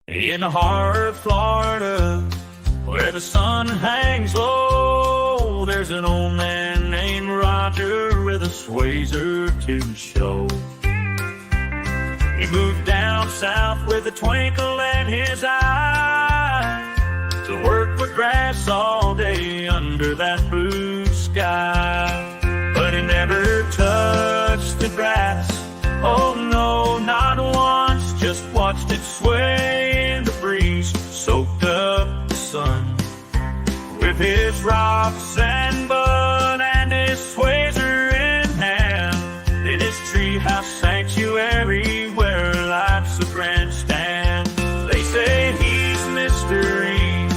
In the heart of Florida, where the sun hangs low, there's an old man named Roger with a Swayzer to show. He moved down south with a twinkle in his eye to work with grass all day under that blue sky. But he never touched the grass, oh no, not once, just watched it sway in the breeze, soaked up the sun. With his rocks and bud and his Swayzer in hand, in his treehouse sanctuary where life's a grandstand. They say he's mystery,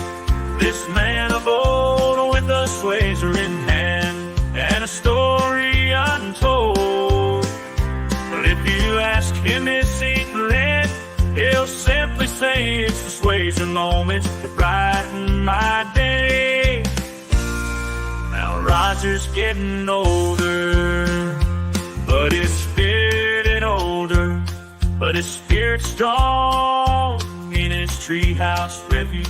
this man of old with a Swayzer in hand and a story untold. But if you ask him his secret, he'll simply say it's the Swayzer moments that brighten my day. Now Roger's getting older, but his spirit ain't older, but his spirit's strong in his treehouse refuge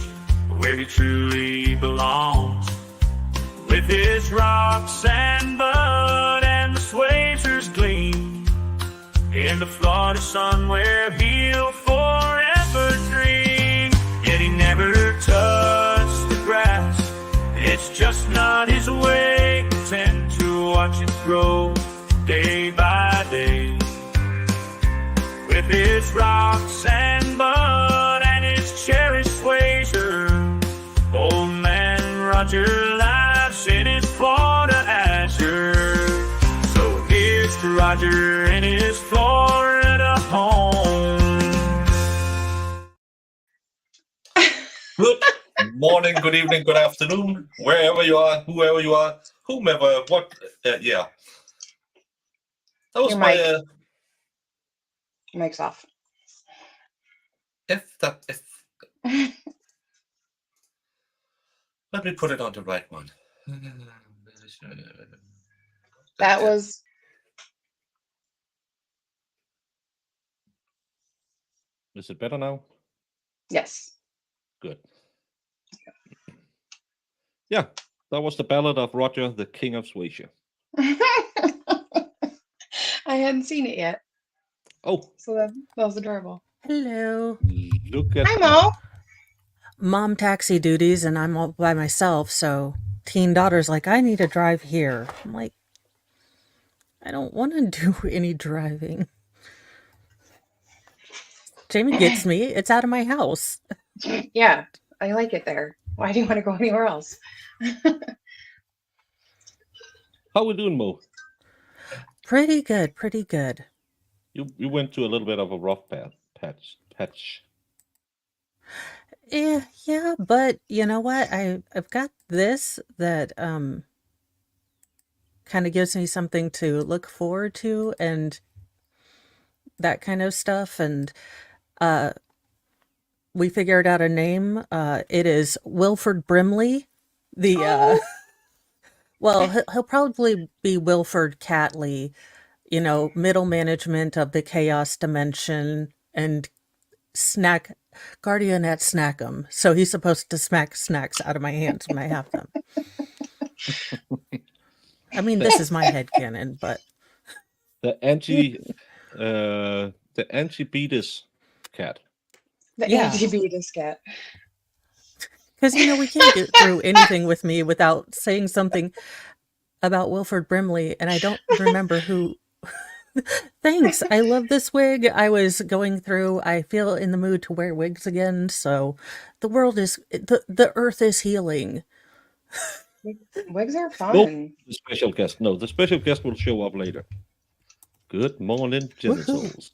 where he truly belongs. With his rocks and bud and the Swayzer's gleam in the Florida sun where he'll forever dream. Yet he never touched the grass, it's just not his way. Tend to watch it grow day by day. With his rocks and bud and his cherished Swayzer, old man Roger lives in his Florida azure. So here's to Roger in his Florida home. Good morning, good evening, good afternoon, wherever you are, whoever you are, whomever, what, yeah. That was Your my, mic. Mic's off. F. Let me put it on the right one. That was Is it better now? yes. Good. Yeah, that was the ballad of Roger, the King of Swayzer. I hadn't seen it yet, Oh, so that was adorable. Hello. look at Hi, Mo. Mom taxi duties, and I'm all by myself, so teen daughter's like, I need to drive here. I'm like, I don't want to do any driving. Jamie gets me. It's out of my house. Yeah, I like it there. Why do you want to go anywhere else? How we doing, Mo? Pretty good, pretty good. You went to a little bit of a rough patch. Yeah, but you know what? I've got this that kind of gives me something to look forward to and that kind of stuff. And we figured out a name. It is Wilford Brimley. The well, he'll probably be Wilford Catley, middle management of the chaos dimension and guardian at Snackum. So he's supposed to smack snacks out of my hands when I have them. I mean, this is my headcanon, but The anti-beatus cat. The Yeah. anti-beatus cat. because we can't get through anything with me without saying something about Wilford Brimley, and I don't remember who. Thanks. I love this wig. I was going through, I feel in the mood to wear wigs again, so the world is, the earth is healing. Wigs are No, fun. the special guest. No, the special guest will show up later. Good morning, Woohoo. genitals.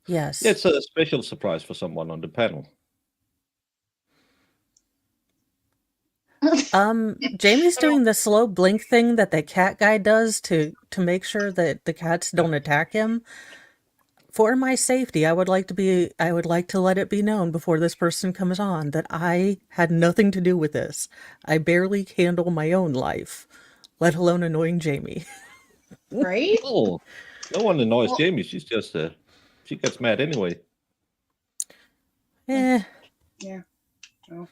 Yes. Yeah, it's a special surprise for someone on the panel. Jamie's doing the slow blink thing that the cat guy does to make sure that the cats don't attack him. For my safety, I would like to let it be known before this person comes on that I had nothing to do with this. I barely handle my own life, let alone annoying Jamie. Right? Oh, no one annoys Well, Jamie. She's just she gets mad anyway. Eh, yeah. Oh.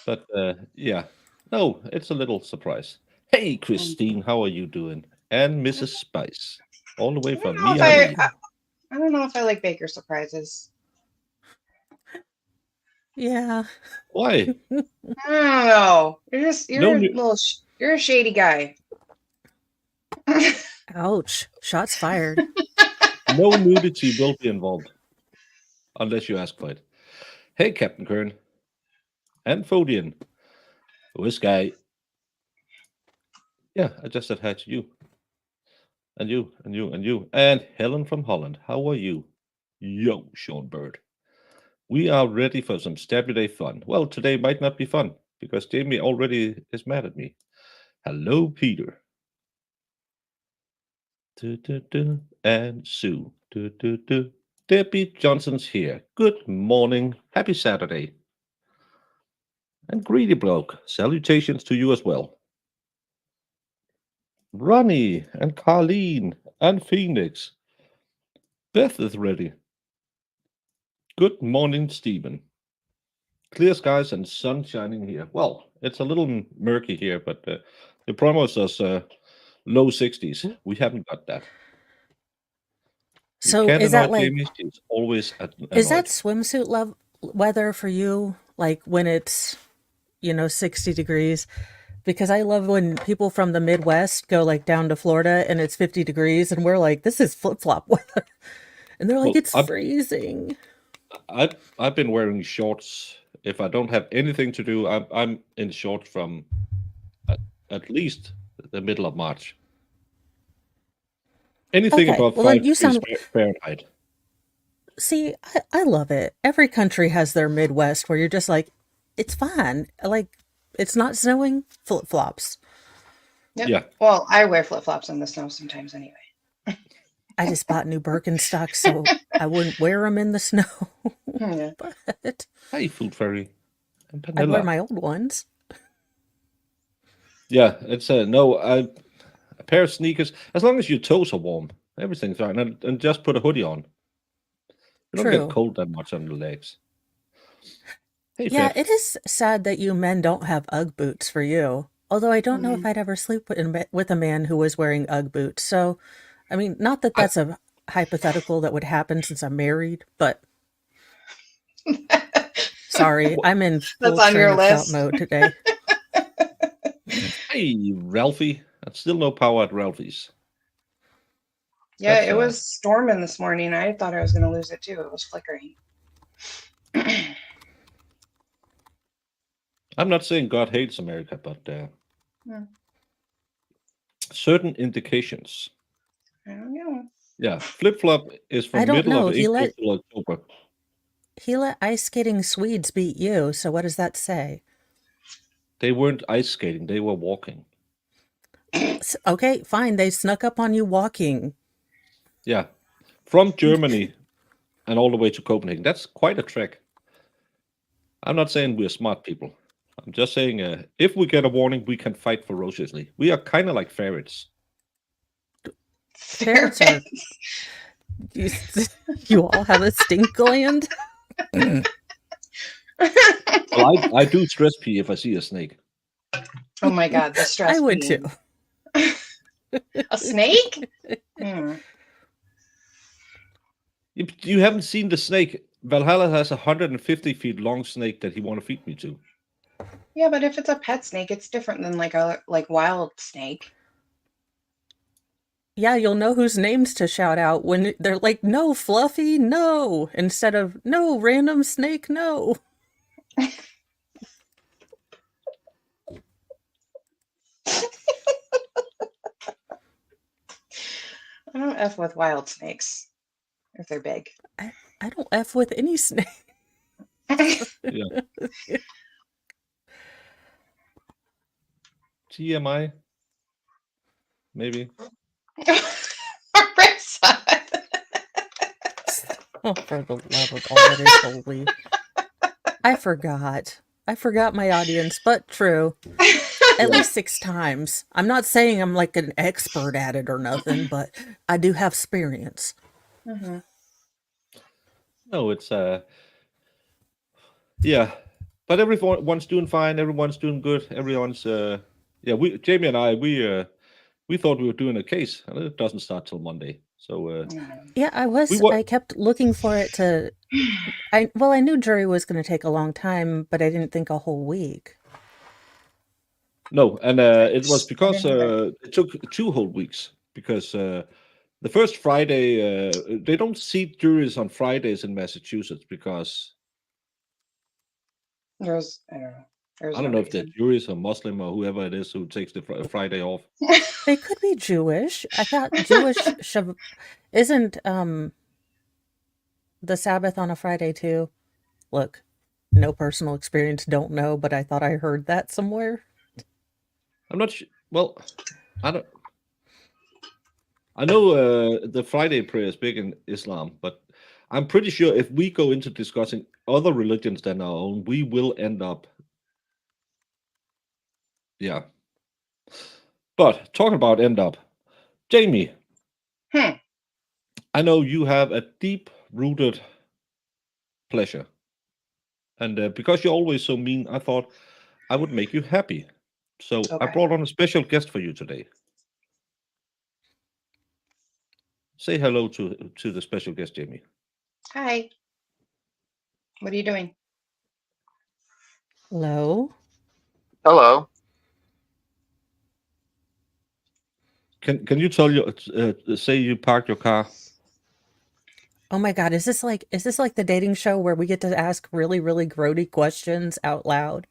But yeah, no, it's a little surprise. Hey, Christine, how are you doing? And Mrs. Spice, all the way I don't from know if Miami. I don't know if I like baker surprises. yeah. Why? I don't know. No, You're a shady guy. Ouch. Shots fired. no nudity will be involved unless you ask for it. Hey, Captain Kern and Fodian, this guy. Yeah, I just said hi to you. And you, and you, and you. And Helen from Holland, how are you? Yo, Sean Bird. We are ready for some Stabuday fun. Well, today might not be fun because Jamie already is mad at me. Hello, Peter. And Sue. Debbie Johnson's here. Good morning. Happy Saturday. And Greedy Bloke, salutations to you as well. Ronnie and Carleen and Phoenix. Beth is ready. Good morning, Stephen. Clear skies and sun shining here. Well, it's a little murky here, but they promised us low 60s. We haven't got that. You So can't is annoy that like, Jamie. She's always is that annoyed. swimsuit weather for you? Like when it's, 60 degrees? Because I love when people from the Midwest go like down to Florida and it's 50 degrees and we're like, this is flip-flop weather. And they're like, Well, it's freezing. I've been wearing shorts. If I don't have anything to do, I'm in shorts from at least the middle of March. Anything Okay, above well then 5 you degrees sound, Fahrenheit. see, I love it. Every country has their Midwest where you're just like, it's fine. Like, it's not snowing, flip-flops. Yep. Yeah. Well, I wear flip flops in the snow sometimes anyway. I just bought new Birkenstocks so I wouldn't wear them in the snow. Yeah. But Hi, Food Fairy. And I'd wear Panilla. my old ones. Yeah, it's a pair of sneakers. As long as your toes are warm, everything's fine. And just put a hoodie on. You don't True. get cold that much on the legs. Hey, Yeah, Fed. it is sad that you men don't have Ugg boots for you. Although I don't know if Mhm. I'd ever sleep with a man who was wearing Ugg boots. So, I mean, not that I- that's a hypothetical that would happen since I'm married, but sorry, What? I'm in That's full on train your of thought list. mode today. Hey, Ralphie. That's still no power at Ralphie's. Yeah, That's it was storming this morning. I thought I was going to lose it too. It was flickering. I'm not saying God hates America, but Hmm. certain indications. I don't know. Yeah, flip flop is I from don't middle know. of April to October. He let ice skating Swedes beat you. So what does that say? They weren't ice skating; they were walking. Okay, fine. They snuck up on you walking. Yeah, from Germany and all the way to Copenhagen. That's quite a trek. I'm not saying we're smart people. I'm just saying if we get a warning, we can fight ferociously. We are kind of like ferrets. Ferrets are. You all have a stink gland? Well, I do stress pee if I see a snake. Oh my God, the stress. I would being. too. A snake? Hmm. You haven't seen the snake. Valhalla has a 150 feet long snake that he want to feed me to. Yeah, but if it's a pet snake, it's different than like a wild snake. Yeah, you'll know whose names to shout out when they're like, no, Fluffy, no, instead of, no, random snake, no. I don't F with wild snakes if they're big. I don't F with any snake. Yeah. TMI, maybe. Oh, for the love of all that is holy. I forgot my audience, but true. At least 6 times. I'm not saying I'm like an expert at it or nothing, but I do have experience. Mm-hmm. No, it's yeah, but everyone's doing fine. Everyone's doing good. Everyone's yeah. Jamie and I, we thought we were doing a case, and it doesn't start till Monday. So Yeah, I kept looking for it to. I knew jury was going to take a long time, but I didn't think a whole week. no, and it was because it took 2 whole weeks because the first Friday they don't seat juries on Fridays in Massachusetts because I don't know. I don't know if the juries are Muslim or whoever it is who takes the Friday off. They could be Jewish. I thought Jewish isn't the Sabbath on a Friday too. Look, no personal experience, don't know, but I thought I heard that somewhere. I'm not sure. Well, I don't. I know the Friday prayer is big in Islam, but I'm pretty sure if we go into discussing other religions than our own, we will end up. Yeah. But talking about end up, Jamie, I know you have a deep-rooted pleasure. And because you're always so mean, I thought I would make you happy. So I brought on a special guest for you today. Say hello to the special guest, Jamie. Hi. What are you doing? Hello. Hello. Can you tell you say you parked your car? Oh my God, is this like the dating show where we get to ask really, really grody questions out loud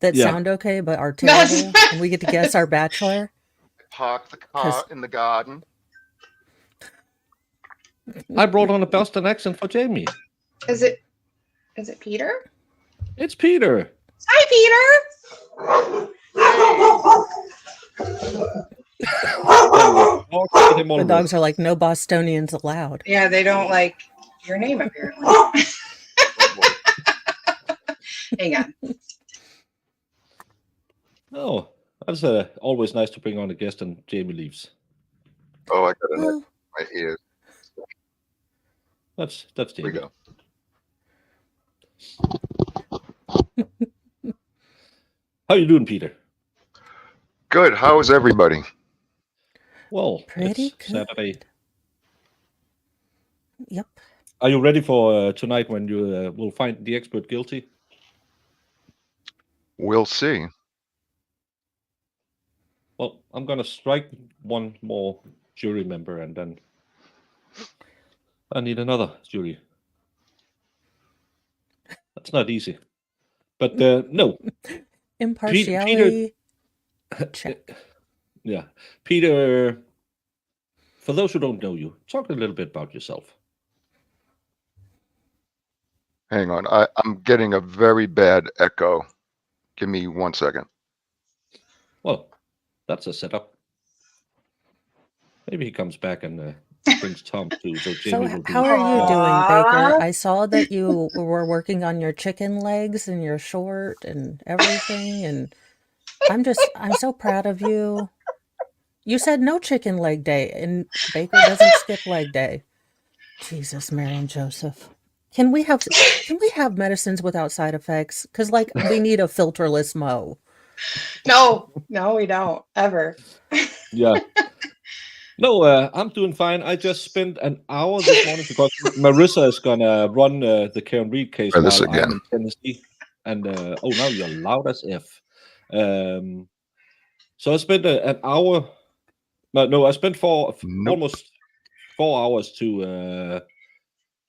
that sound okay but are terrible, and we get to guess our bachelor? I parked the car in the garden. I brought on a Boston accent for Jamie. Is it Peter? It's Peter. Hi, Peter. The dogs are like, no Bostonians allowed. Yeah, they don't like your name apparently. Hang on. Oh, that's always nice to bring on a guest and Jamie leaves. Oh, I got it. My ears. That's Jamie. Here we go. How you doing, Peter? Good. How is everybody? Well, pretty it's good. Saturday. Yep. Are you ready for tonight when you will find the expert guilty? We'll see. Well, I'm gonna strike one more jury member, and then I need another jury. That's not easy, but no. Impartiality. Check. Yeah, Peter. For those who don't know you, talk a little bit about yourself. Hang on. I'm getting a very bad echo. Give me 1 second. Well, that's a setup. Maybe he comes back and brings Tom too. So Jamie will be. How are you doing, Baker? I saw that you were working on your chicken legs and your short and everything, and I'm so proud of you. You said no chicken leg day, and Baker doesn't skip leg day. Jesus, Mary and Joseph. Can we have medicines without side effects? Because we need a filterless Mo. No, we don't ever. Yeah. No, I'm doing fine. I just spent an hour this morning because Marissa is gonna run the Karen Reed case while I'm in Tennessee. And now you're loud as F. So I spent an hour. No, I spent Nope. almost 4 hours to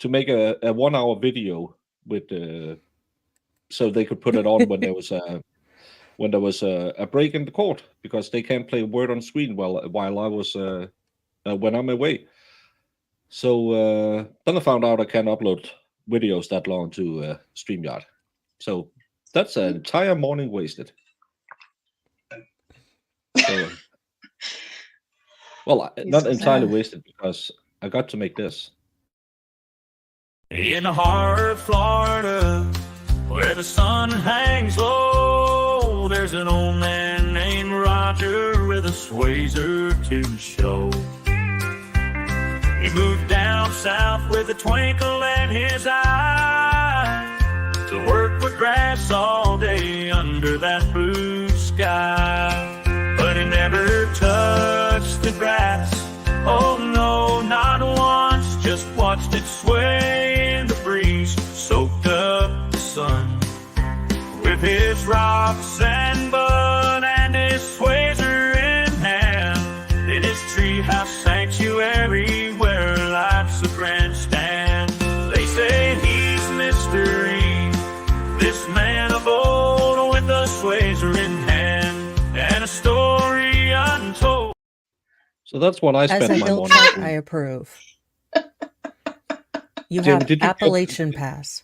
make a 1 hour video with so they could put it on when there was a break in the court, because they can't play word on screen while I was when I'm away. So then I found out I can't upload videos that long to StreamYard. So that's an entire morning wasted. So, well, not entirely wasted, because I got to make this. In the heart of Florida, where the sun hangs low, there's an old man named Roger with a Swayzer to show. He moved down south with a twinkle in his eye, to work with grass all day under that blue sky. But he never touched the grass, oh no, not once, just watched it sway in the breeze, soaked up the sun. With his rocks and bud and his Swayzer in hand, in his treehouse sanctuary where life's a grandstand. They say he's mystery, this man of old with a Swayzer in hand and a story untold. So that's what I As spent a my hill morning truck, doing. I approve. You Jamie, have did you get- Appalachian Pass.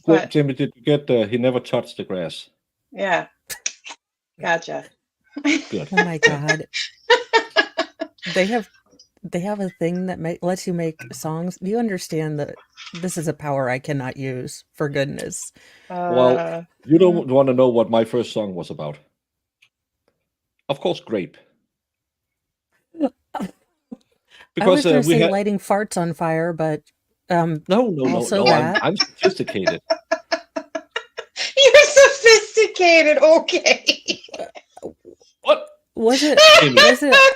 What? Jimmy, did you get he never touched the grass? Yeah. Gotcha. Good. Oh my god. They have a thing that lets you make songs. Do you understand that this is a power I cannot use, for goodness? Well, you don't want to know what my first song was about. Of course, grape. I was Because going to we say had lighting farts on fire, but no. also I'm, that. I'm sophisticated. You're sophisticated. Okay. What? Was it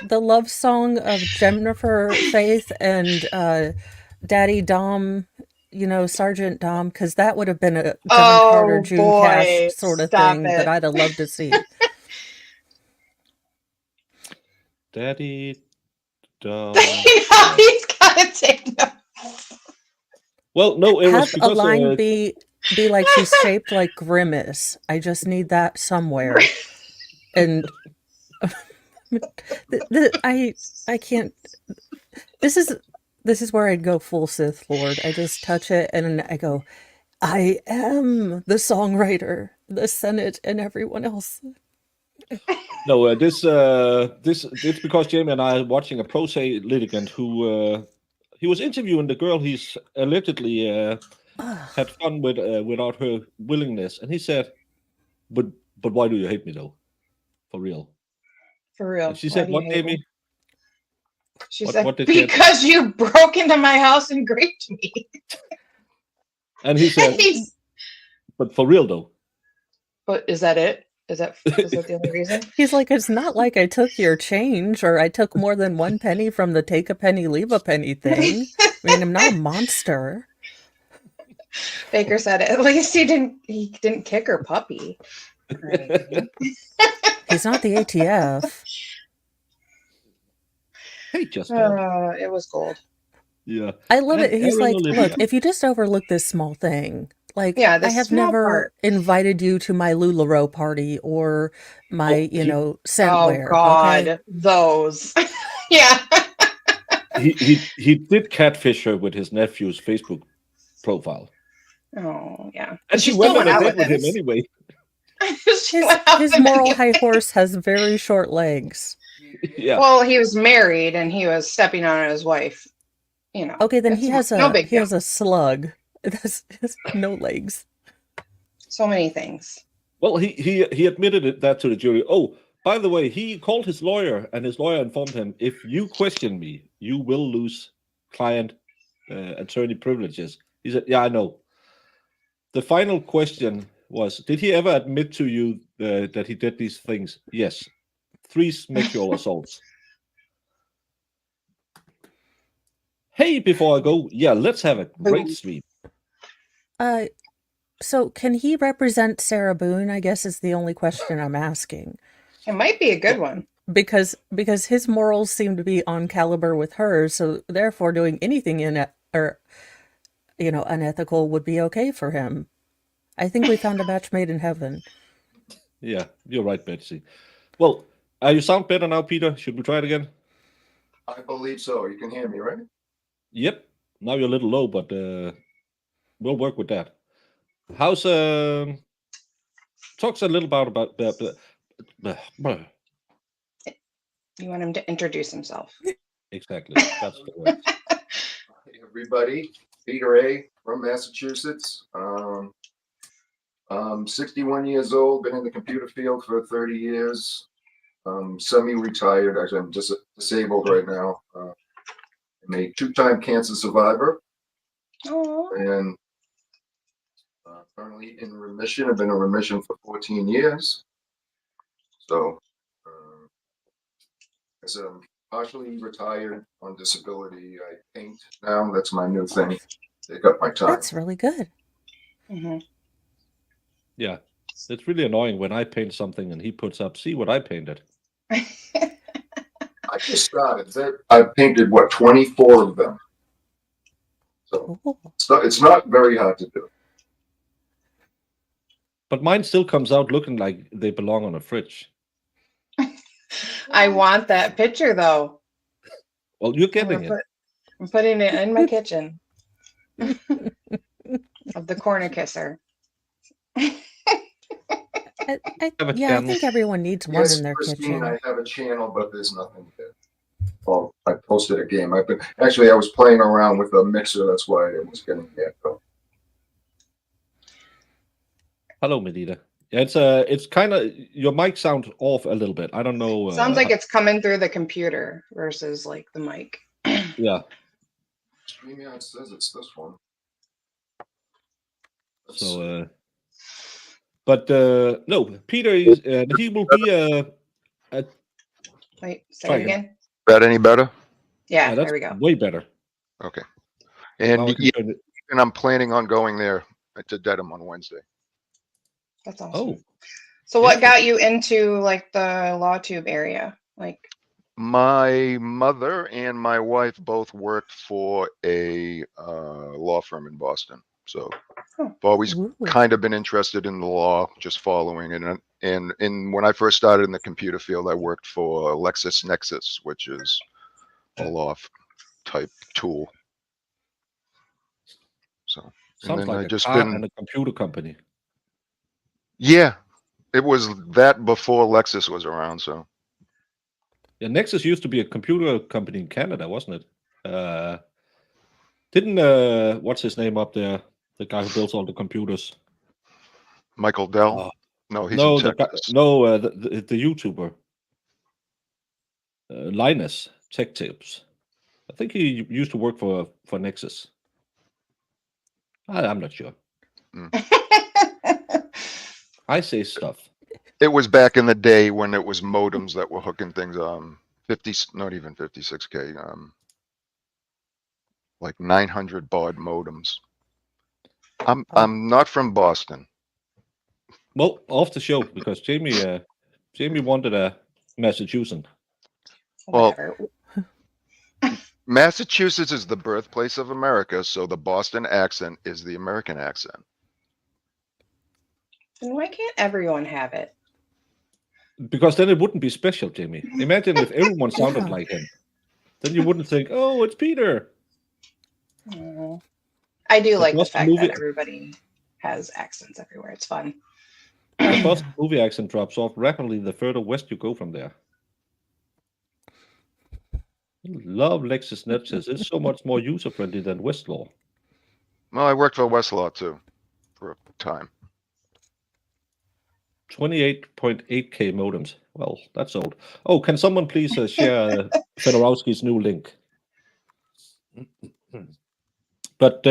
the love song of Jennifer Faith and Daddy Dom, Sergeant Dom? Because that would have been a John Carter, June boy. Cash sort of Stop thing it. that I'd have loved to see. Daddy, dog. He's got to take notes. Well, no, it was Have a because line be like she's shaped like Grimace. I just need that somewhere. And I can't. This is where I'd go full Sith Lord. I just touch it and I go, I am the songwriter, the Senate, and everyone else. no. This because Jamie and I are watching a pro se litigant who he was interviewing the girl he's allegedly had fun with without her willingness, and he said, "But why do you hate me though? For real?" For real. And she Why said, do you "What, hate me?" Jamie?" She What- said, what did he- because you broke into my house and raped me. And he said, "But for real though." But is that it? Is that the only reason? He's like, it's not like I took your change or I took more than 1 penny from the take a penny, leave a penny thing. I mean, I'm not a monster. Baker said, at least he didn't kick her puppy. Right. He's not the ATF. Hey, just It was gold. yeah. I love And it. He's Aaron like, Olivia. look, if you just overlook this small thing, like, Yeah, I this have small never part. invited you to my LuLaRoe party or my, scent Oh wear. God, Okay? those. Yeah. He did catfish her with his nephew's Facebook profile, Oh yeah. and she still went on a out date with him him. anyway. His moral high horse has very short legs. Yeah. Well, he was married and he was stepping on his wife. Okay, then That's he has no big he deal. has a slug. That's no legs. So many things. Well, he admitted that to the jury. Oh, by the way, he called his lawyer, and his lawyer informed him, if you question me, you will lose client attorney privileges. He said, yeah, I know. The final question was, did he ever admit to you that he did these things? Yes. 3 sexual assaults. Hey, before I go, yeah, let's have a great stream. So can he represent Sarah Boone? I guess is the only question I'm asking. It might be a good one. Because his morals seem to be on caliber with hers, so therefore doing anything unethical would be okay for him. I think we found a match made in heaven. Yeah, you're right, Betsy. Well, you sound better now, Peter. Should we try it again? I believe so. You can hear me, right? Yep. Now you're a little low, but we'll work with that. How's talks a little about You want him to introduce himself. exactly. That's the word. Hey, everybody. Peter A. from Massachusetts. I'm 61 years old, been in the computer field for 30 years. Semi-retired. Actually, I'm just disabled right now. I'm a two-time cancer survivor Oh, and currently in remission. I've been in remission for 14 years. So, as I'm partially retired on disability, I paint now. That's my new thing. Take up my time. That's really good. hmm Yeah. It's really annoying when I paint something and he puts up, see what I painted. I just started. I painted, 24 of them. So Cool. it's not very hard to do. But mine still comes out looking like they belong on a fridge. I want that picture though. Well, you're I'm getting gonna it. I'm putting it in my kitchen of the corner kisser. Have a I channel. think everyone needs one Yes, in their Christine, kitchen. I have a channel, but there's nothing there. Oh, I posted a game. I was playing around with a mixer. That's why it was getting the echo. Hello, Medita. Yeah, it's kind of your mic sounds off a little bit. I don't know. Sounds like it's coming through the computer versus like the mic. Yeah. StreamYard says it's this one. So, but no, Peter is he will be Wait, say Try it again. again. That any better? Yeah, that's there we go. way better. Okay. Now And I can turn it. and I'm planning on going there to Dedham on Wednesday. That's awesome. Oh, So what interesting. got you into like the law tube area? Like, My mother and my wife both worked for a law firm in Boston. So I've always Ooh. kind of been interested in the law, just following it. And when I first started in the computer field, I worked for LexisNexis, which is a law type tool. So Sounds like I a just car and a computer company. yeah, it was that before Lexis was around. So Yeah, Nexus used to be a computer company in Canada, wasn't it? Didn't what's his name up there? The guy who builds all the computers. Michael Dell. Oh, No, he's no, in the guy, Texas. no, the YouTuber, Linus Tech Tips. I think he used to work for Nexus. I'm not sure. I say stuff. It was back in the day when it was modems that were hooking things 50, not even 56K, like 900 baud modems. I'm not from Boston. Well, off the show because Jamie wanted a Massachusetts. Well, whatever. Massachusetts is the birthplace of America, so the Boston accent is the American accent. And why can't everyone have it? Because then it wouldn't be special, Jamie. Imagine if everyone sounded Yeah. like him. Then you wouldn't think, oh, it's Peter. Oh. I do The like the Boston fact movie- that everybody has accents everywhere. It's fun. The Boston movie accent drops off rapidly the further west you go from there. Love LexisNexis. It's so much more user-friendly than Westlaw. Well, I worked for Westlaw too for a time. 28.8K modems. Well, that's old. Oh, can someone please share Fedorowski's new link? But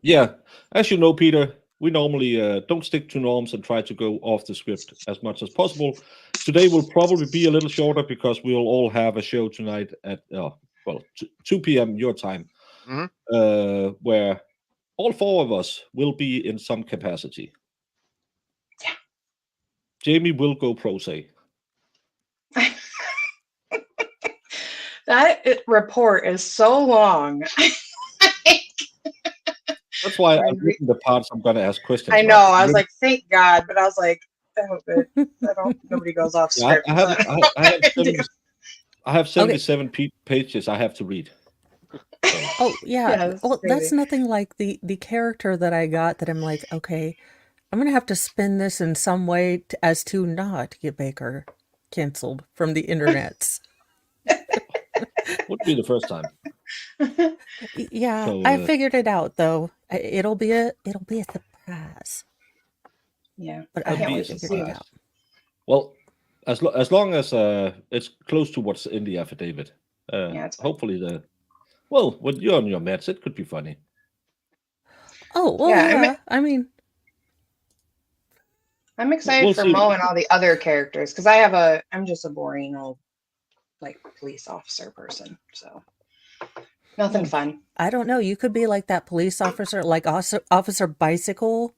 yeah, as you know, Peter, we normally don't stick to norms and try to go off the script as much as possible. Today will probably be a little shorter because we'll all have a show tonight at 2 p.m. your time, Mhm. where all four of us will be in some capacity. Yeah. Jamie will go pro se. That report is so long. That's why I've written the parts I'm going to ask questions I know. about. I was like, thank God, but I was like, I hope nobody goes off Yeah, script. I have 77 pages I have to read. So. Oh yeah. Yeah, Well, that's crazy. nothing like the character that I got that I'm like, okay, I'm gonna have to spin this in some way as to not get Baker canceled from the internets. Would be the first time. Yeah, So, I figured it out though. It'll be a surprise. Yeah, But I I can't haven't wait to figured see. it out. well, as long as it's close to what's in the affidavit, Yeah, it's fine. hopefully when you're on your meds, it could be funny. Oh well, Yeah, I mean, I'm excited We'll for see. Mo and all the other characters because I'm just a boring old like police officer person, so nothing fun. I don't know. You could be like that police officer, like Officer Bicycle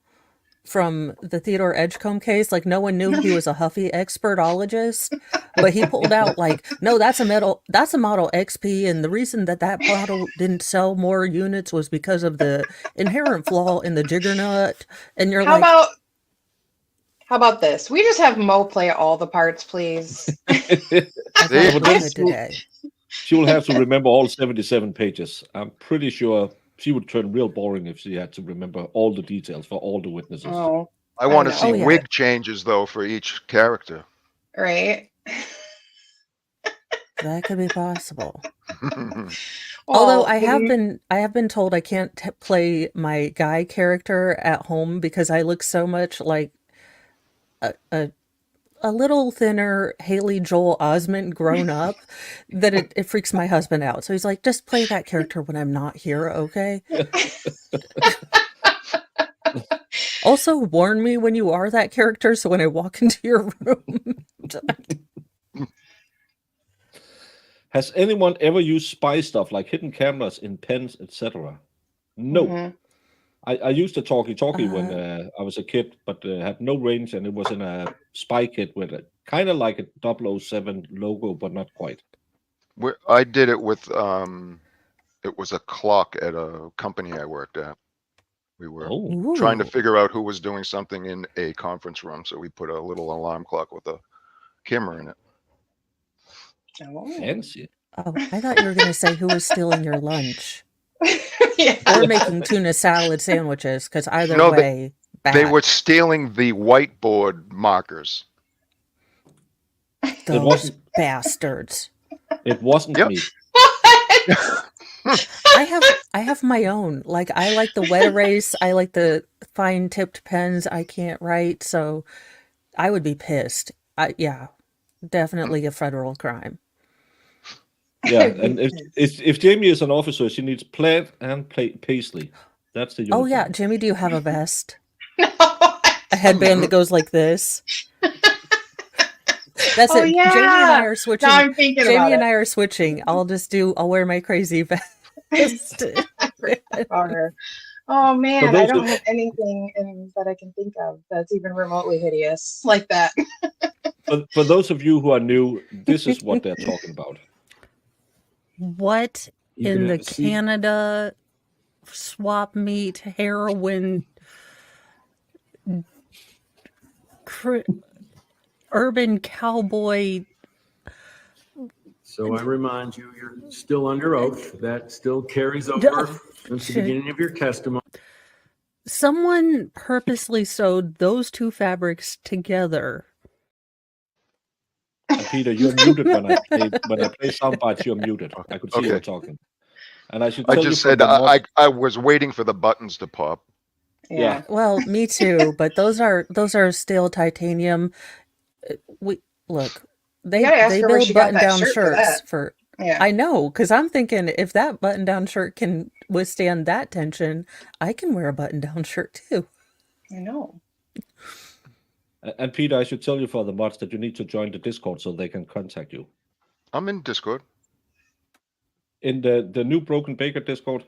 from the Theodore Edgecombe case. Like no one knew he was a Huffy expertologist, but he pulled out like, no, that's a Model XP, and the reason that model didn't sell more units was because of the inherent flaw in the jiggernaut. And you're How like, about this? We just have Mo play all the parts, please. I thought we could today. She will have to remember all 77 pages. I'm pretty sure she would turn real boring if she had to remember all the details for all the witnesses. Oh, I want to know. see Oh, yeah. wig changes though for each character. right. That could be possible. Well, Although I have been told I can't play my guy character at home because I look so much like a little thinner Haley Joel Osment grown up that it freaks my husband out. So he's like, just play that character when I'm not here, okay? Also, warn me when you are that character so when I walk into your room. Has anyone ever used spy stuff like hidden cameras in pens, etc.? No. Mhm. I used a talkie-talkie when I was a kid, but had no range, and it was in a spy kit with a kind of like a 007 logo, but not quite. I did it with it was a clock at a company I worked at. We were trying to figure out who was doing something in a conference room, so we put a little alarm clock with a camera in it. Oh. Fancy. Oh, I thought you were going to say who was stealing your lunch. Yeah. Or making tuna salad sandwiches, because either No, way, bad. They were stealing the whiteboard markers. Those bastards. It wasn't Yep. me. I have my own. Like I like the wet erase. I like the fine tipped pens. I can't write, so I would be pissed. Yeah, definitely a federal crime. Yeah, and if Jamie is an officer, she needs plaid and paisley. That's the uniform. Oh yeah, Jimmy, do you have a vest? No. A headband that goes like this? That's it. Yeah. Jamie and I are switching. Now I'm thinking about Jamie and it. I are switching. I'll wear my crazy vest. Oh man, For those I don't who- have anything that I can think of that's even remotely hideous like that. For those of you who are new, this is what they're talking about. What You in can the see- Canada swap meet heroin urban cowboy? So I remind you, you're still under oath. That still carries over since the beginning of your testimony. Someone purposely sewed those two fabrics together. And Peter, you're muted when I play sound bites. You're muted. I could see you were talking. And I should tell I you just from said the mod- I was waiting for the buttons to pop. Yeah. Well, me too, but those are steel titanium. Look, they gotta ask her where build she got that button-down shirt for shirts that. for. Yeah. I know, because I'm thinking if that button-down shirt can withstand that tension, I can wear a button-down shirt too. I know. And Peter, I should tell you for the mods that you need to join the Discord so they can contact you. I'm in Discord. In the new Broken Baker Discord.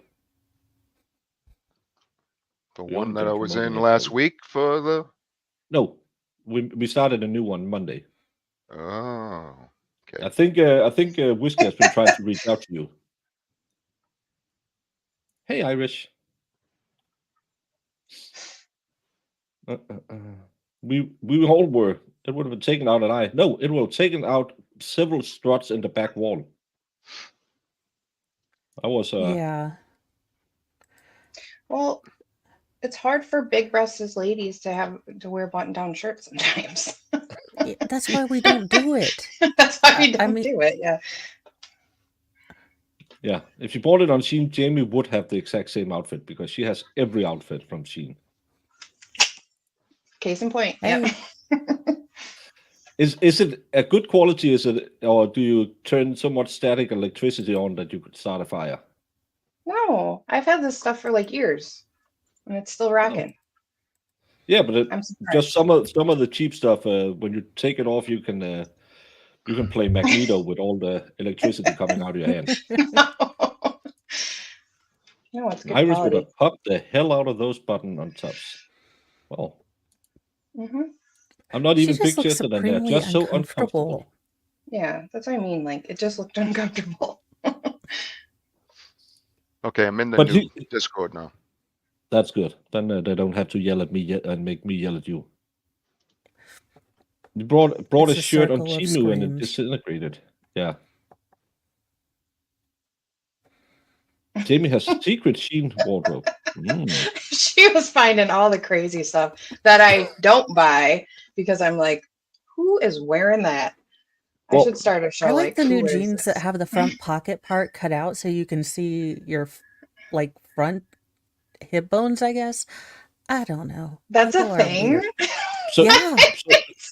The We one haven't that been I was promoting in it last fully. week for the. No, we started a new one Monday. Oh, okay. I think Whiskey has been trying to reach out to you. Hey, Irish. We all were. It would have been taken out an eye. No, it would have taken out several struts in the back wall. I was. Yeah. Well, it's hard for big-breasted ladies to wear button-down shirts sometimes. That's why we don't do it. That's why we don't do it. Yeah. Yeah, if you bought it on Shein, Jamie would have the exact same outfit because she has every outfit from Shein. Case in point. Hey. Yeah. Is it a good quality? Is it, or do you turn so much static electricity on that you could start a fire? No, I've had this stuff for like years, and it's still rocking. Yeah, but I'm just surprised. some of the cheap stuff. When you take it off, you can play Magneto with all the electricity coming out of your hand. No, it's good Iris would quality. have popped the hell out of those button on tops. Well, I'm not She even just looks big-chested, and they're supremely just so uncomfortable. uncomfortable. Yeah, that's what I mean. Like, it just looked uncomfortable. Okay, I'm in the But new Discord now. That's good. Then they don't have to yell at me and make me yell at you. You brought It's a a shirt on circle of Temu and it screams. disintegrated. Yeah. Jamie has secret Shein wardrobe. She was finding all the crazy stuff that I don't buy because I'm like, who is wearing that? I should start a show I like the who new wears jeans this? that have the front pocket part cut out so you can see your like front hip bones, I guess. I don't know. That's People a are thing. weird. So, Yeah.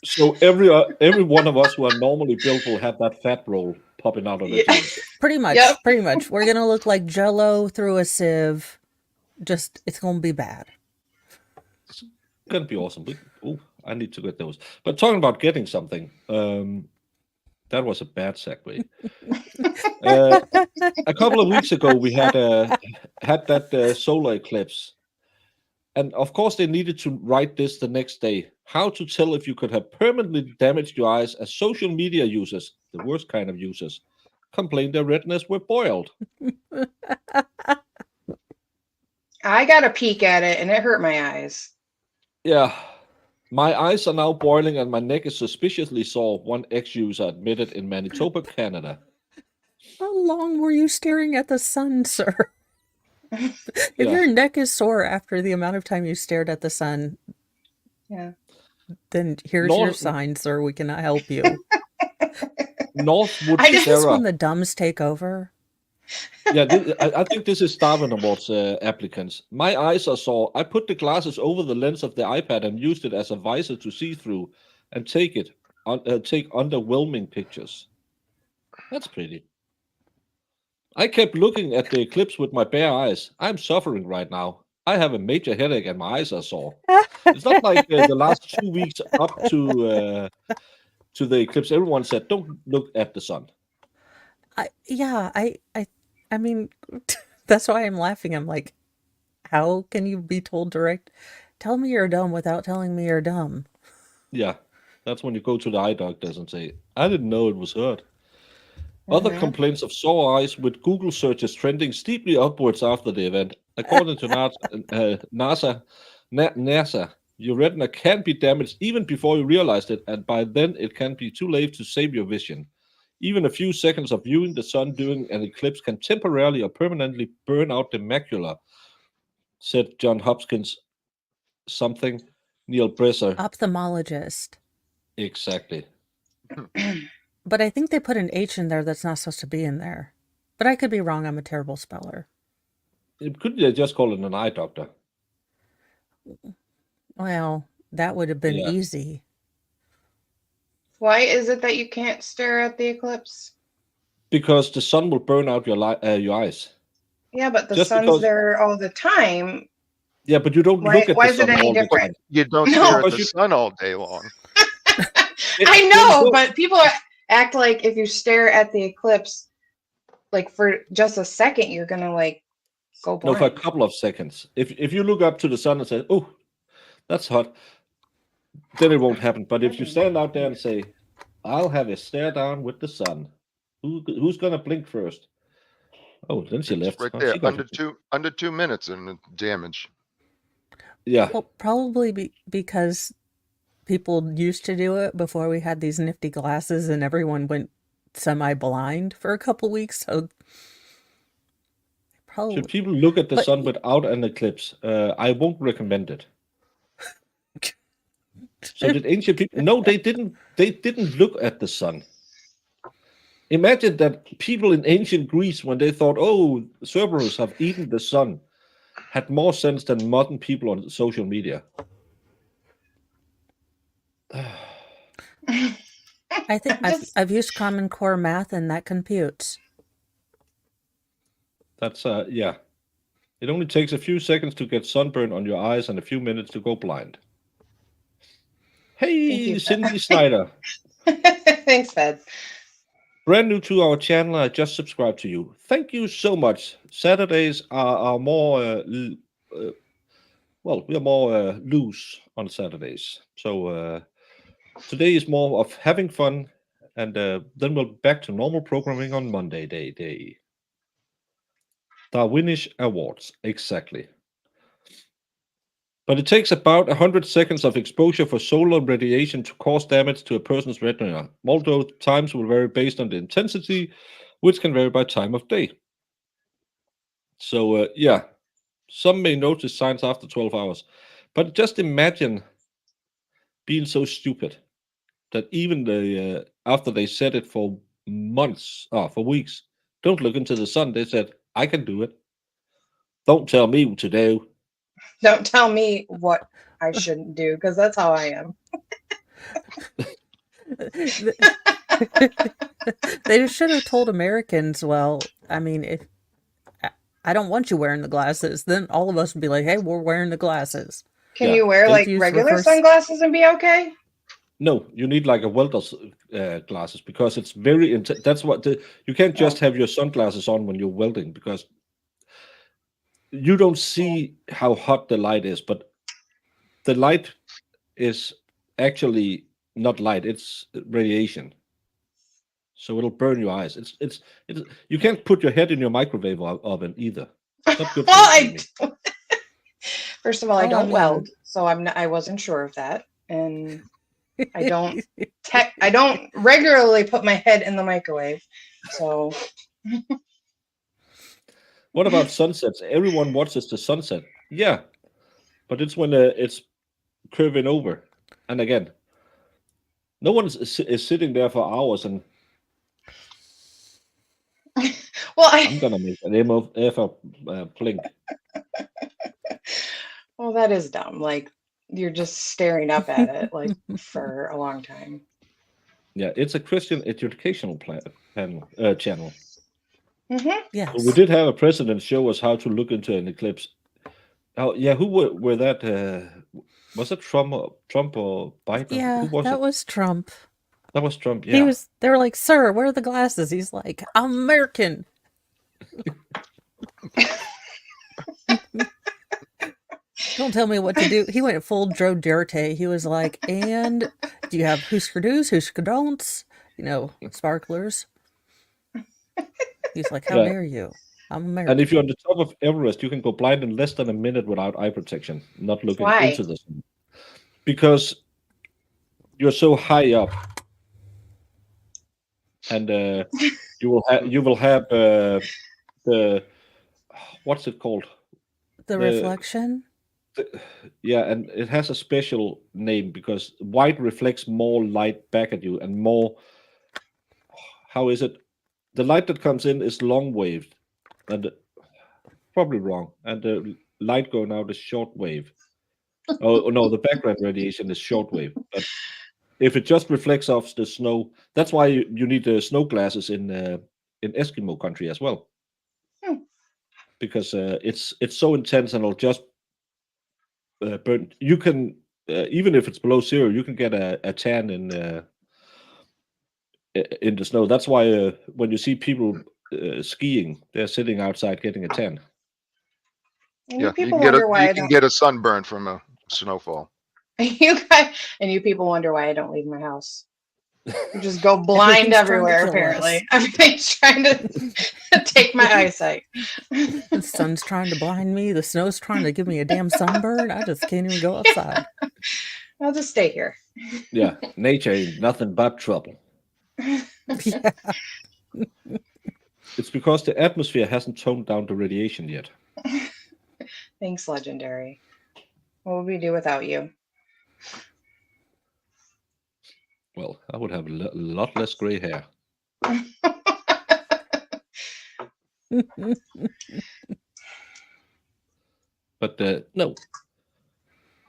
so every one of us who are normally built will have that fat roll popping out of the jeans. Pretty much. Yep. Pretty much. We're gonna look like Jell-O through a sieve. Just it's gonna be bad. It's gonna be awesome. I need to get those. But talking about getting something, that was a bad segue. A couple of weeks ago, we had that solar eclipse, and of course, they needed to write this the next day. How to tell if you could have permanently damaged your eyes as social media users, the worst kind of users, complained their retinas were boiled. I got a peek at it and it hurt my eyes. Yeah. My eyes are now boiling and my neck is suspiciously sore, one ex-user admitted in Manitoba, Canada. How long were you staring at the sun, sir? If your neck is sore after the amount of time you stared at the sun, then here's your sign, sir. We cannot help you. Northwood Is this Sarah. when the dumbs take over? Yeah, I think this is Darwin Awards applicants. My eyes are sore. I put the glasses over the lens of the iPad and used it as a visor to see through and take underwhelming pictures. That's pretty. I kept looking at the eclipse with my bare eyes. I'm suffering right now. I have a major headache and my eyes are sore. It's not like the last 2 weeks up to the eclipse. Everyone said, "Don't look at the sun." I mean, that's why I'm laughing. I'm like, how can you be told direct? Tell me you're dumb without telling me you're dumb. Yeah, that's when you go to the eye doctors and say, "I didn't know it was hurt." Other complaints of sore eyes with Google searches trending steeply upwards after the event. According to NASA, your retina can be damaged even before you realize it, and by then it can be too late to save your vision. Even a few seconds of viewing the sun during an eclipse can temporarily or permanently burn out the macula, said John Hopkins Neil Bresser. Ophthalmologist. Exactly. But I think they put an H in there that's not supposed to be in there. But I could be wrong. I'm a terrible speller. Could they just call it an eye doctor? Well, that would have been easy. Why is it that you can't stare at the eclipse? Because the sun will burn out your eyes. Yeah, but the sun's there all the time. Yeah, but you don't look at the sun all the time. You don't stare at the sun all day long. I know, but people act like if you stare at the eclipse, like for just a second, you're gonna like go No, blind. for a couple of seconds. If you look up to the sun and say, "Oh, that's hot," then it won't happen. But if you stand out there and say, "I'll have a stare down with the sun," who's gonna blink first? Oh, then she It's left. right Oh, there, she got under 2 minutes and damage. Yeah. Well, probably because people used to do it before we had these nifty glasses and everyone went semi-blind for a couple weeks. So probably. Should people look at the But sun without an eclipse? I won't recommend it. So did ancient people? No, they didn't. They didn't look at the sun. Imagine that people in ancient Greece, when they thought, "Oh, Cerberus have eaten the sun," had more sense than modern people on social media. I think I've used Common Core math and that computes. That's yeah. It only takes a few seconds to get sunburn on your eyes and a few minutes to go blind. Hey, Cindy Snyder. Thanks, Fed. Brand new to our channel, I just subscribed to you. Thank you so much. Saturdays are more, well, we are more loose on Saturdays. So today is more of having fun, and then we'll back to normal programming on Monday day. Darwinish Awards, exactly. But it takes about 100 seconds of exposure for solar radiation to cause damage to a person's retina, although times will vary based on the intensity, which can vary by time of day. So, yeah, some may notice signs after 12 hours. But just imagine being so stupid that even after they said it for months, for weeks, don't look into the sun, they said, "I can do it. Don't tell me what to do." Don't tell me what I shouldn't do, because that's how I am. They should have told Americans, well, I mean, if I don't want you wearing the glasses, then all of us would be like, "Hey, we're wearing the glasses." Can you wear like regular sunglasses and be okay? No, you need like a welder's glasses, because it's very that's what you can't just have your sunglasses on when you're welding, because you don't see how hot the light is, but the light is actually not light, it's radiation. So it'll burn your eyes. It's you can't put your head in your microwave oven either. It's not good for you. First of all, I don't weld, so I wasn't sure of that, and I don't I don't regularly put my head in the microwave. So what about sunsets? Everyone watches the sunset. Yeah, but it's when it's curving over, and again, no one is sitting there for hours and. Well, I'm gonna make an MF blink. Well, that is dumb. Like, you're just staring up at it like for a long time. Yeah, it's a Christian educational channel. Yes. So we did have a president show us how to look into an eclipse. Oh yeah, who were that? Was it Trump or Biden? Yeah, who was that it? was Trump. That was Trump. Yeah. They were like, "Sir, where are the glasses?" He's like, "I'm American." Don't tell me what to do. He went full Joe Dirte. He was like, "And do you have Husker do's, Husker don'ts? You know, sparklers." He's like, "How dare you? I'm American." And if you're on the top of Everest, you can go blind in less than a minute without eye protection, not looking into the sun, because you're so high up, and you will have the what's it called? The reflection. Yeah, and it has a special name because white reflects more light back at you, and more. How is it? The light that comes in is long wave, and probably wrong. And the light going out is short wave. Oh no, the background radiation is short wave. But if it just reflects off the snow, that's why you need the snow glasses in Eskimo country as well, because it's so intense and it'll just burn. You can even if it's below zero, you can get a tan in the snow. That's why when you see people skiing, they're sitting outside getting a tan. And Yeah, you people wonder why I don't. get a sunburn from a snowfall. You people wonder why I don't leave my house. You just go blind Everything's trying to everywhere. kill us. Apparently, everything's trying to take my eyesight. The sun's trying to blind me. The snow's trying to give me a damn sunburn. I just can't even go outside. I'll just stay here. Yeah, nature ain't nothing but trouble. Yeah. It's because the atmosphere hasn't toned down the radiation yet. Thanks, Legendary. What would we do without you? Well, I would have a lot less gray hair. But no.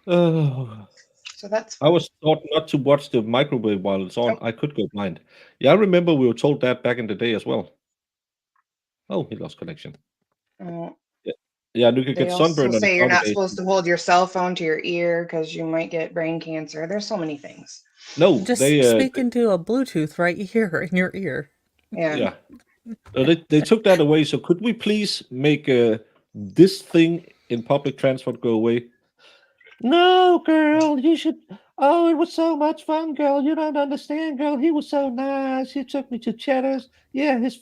So that's I was taught not to watch the microwave while it's on. I could go blind. Yeah, I remember we were told that back in the day as well. Oh, he lost connection. Yeah, you could they get also sunburned on say a you're cloudy not day. supposed to hold your cell phone to your ear because you might get brain cancer. There's so many things. No, Just they speak into a Bluetooth right here in your ear. Yeah. They took that away. So could we please make this thing in public transport go away? No, girl, you should. Oh, it was so much fun, girl. You don't understand, girl. He was so nice. He took me to Cheddar's. Yeah, his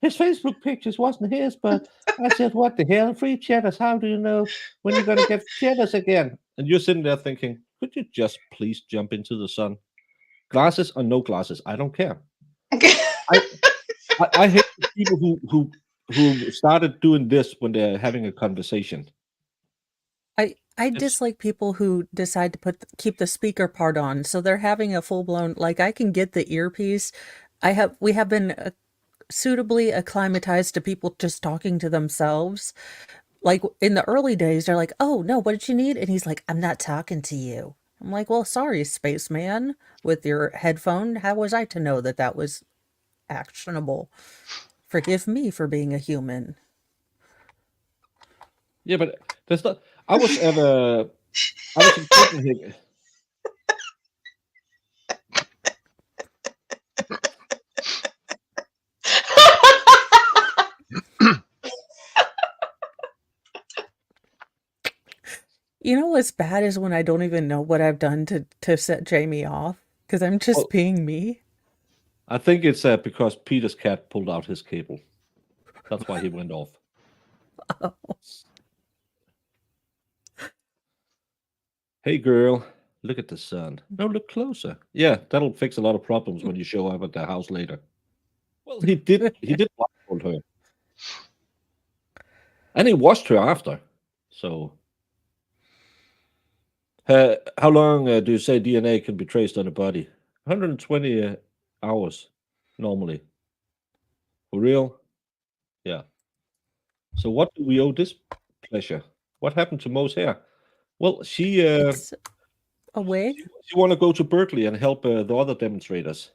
Facebook pictures wasn't his, but I said, "What the hell? Free Cheddar's? How do you know when you're gonna get Cheddar's again?" And you're sitting there thinking, "Could you just please jump into the sun? Glasses or no glasses? I don't care." I hate the people who started doing this when they're having a conversation. I dislike people who decide to keep the speaker part on, so they're having a full-blown, like, I can get the earpiece. We have been suitably acclimatized to people just talking to themselves. Like, in the early days, they're like, "Oh, no, what did you need?" And he's like, "I'm not talking to you." I'm like, "Well, sorry, spaceman, with your headphone. How was I to know that that was actionable? Forgive me for being a human." Yeah, but that's not. I was in Copenhagen. You know what's bad is when I don't even know what I've done to set Jamie off, because I'm just being me. I think it's because Peter's cat pulled out his cable. That's why he went off. Oh. Hey, girl, look at the sun. No, look closer. Yeah, that'll fix a lot of problems when you show up at the house later. Well, he did blindfold her. And he washed her after. So, how long do you say DNA can be traced on a body? 120 hours, normally. For real? Yeah. So what do we owe this pleasure? What happened to Mo's hair? Well, It's a wig? she want to go to Berkeley and help the other demonstrators.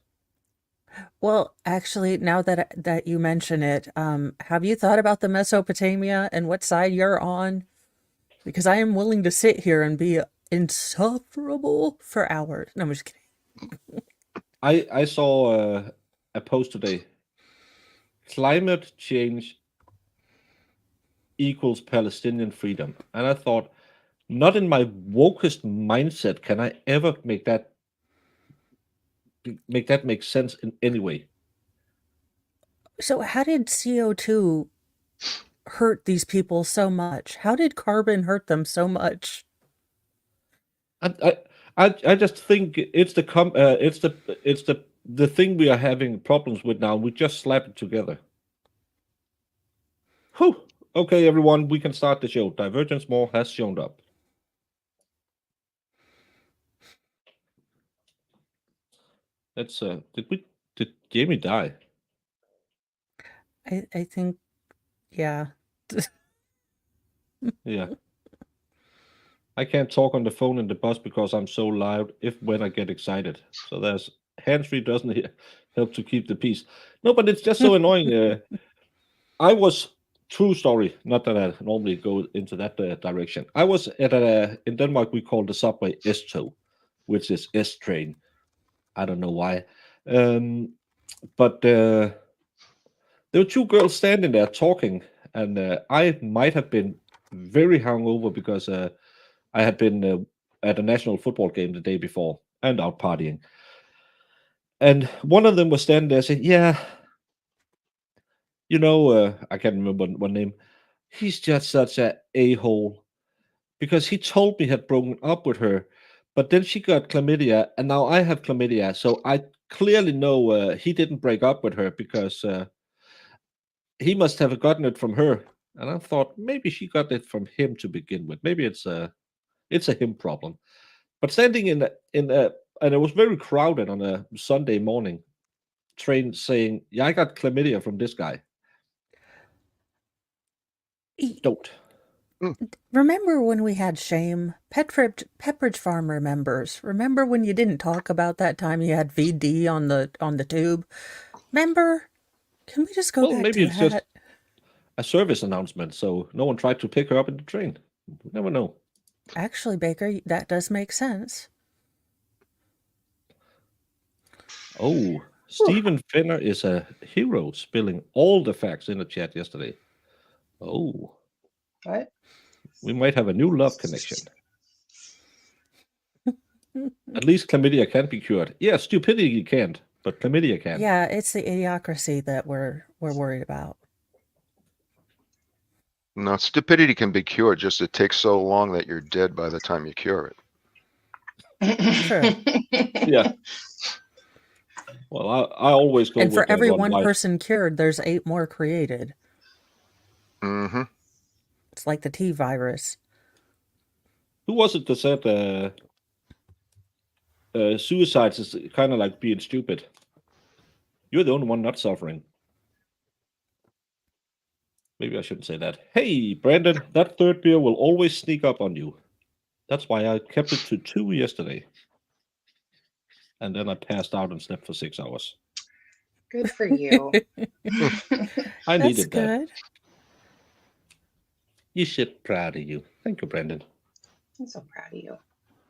Well, actually, now that you mention it, have you thought about the Mesopotamia and what side you're on? Because I am willing to sit here and be insufferable for hours. No, I'm just kidding. I saw a post today. Climate change equals Palestinian freedom. And I thought, not in my wokest mindset can I ever make that make sense in any way. So how did CO2 hurt these people so much? How did carbon hurt them so much? I just think it's the thing we are having problems with now. We just slap it together. Whew. Okay, everyone, we can start the show. Divergence More has shown up. Let's did Jamie die? I think, yeah. Yeah. I can't talk on the phone in the bus because I'm so loud when I get excited. So there's hands-free doesn't help to keep the peace. No, but it's just so annoying. I was true story. Not that I normally go into that direction. I was at in Denmark. We call the subway S-tog, which is S train. I don't know why, but there were two girls standing there talking, and I might have been very hungover because I had been at a national football game the day before and out partying. And one of them was standing there saying, "Yeah, I can't remember one name. He's just such a hole because he told me he had broken up with her, but then she got chlamydia, and now I have chlamydia. So I clearly know he didn't break up with her because he must have gotten it from her." And I thought maybe she got it from him to begin with. Maybe it's a him problem. But standing and it was very crowded on a Sunday morning train, saying, "Yeah, I got chlamydia from this guy." Don't. Remember when we had shame? Pepperidge Farm remembers. Remember when you didn't talk about that time you had VD on the tube? Remember? Can we just go Well, back maybe to it's that? just a service announcement, so no one tried to pick her up in the train. You never know. Actually, Baker, that does make sense. Oh, Stephen Fenner is a hero, spilling all the facts in the chat yesterday. Oh. What? We might have a new love connection. At least chlamydia can be cured. Yeah, stupidity can't, but chlamydia can. Yeah, it's the idiocracy that we're worried about. No, stupidity can be cured, just it takes so long that you're dead by the time you cure it. True. Yeah. Well, I always go and with for every Ron one White. person cured, there's 8 more created. Mm-hmm. It's like the T virus. Who was it that said suicides is kind of like being stupid? You're the only one not suffering. Maybe I shouldn't say that. Hey, Brandon, that third beer will always sneak up on you. That's why I kept it to 2 yesterday. And then I passed out and slept for 6 hours. Good for you. I That's needed that. good. You should proud of you. Thank you, Brandon. I'm so proud of you.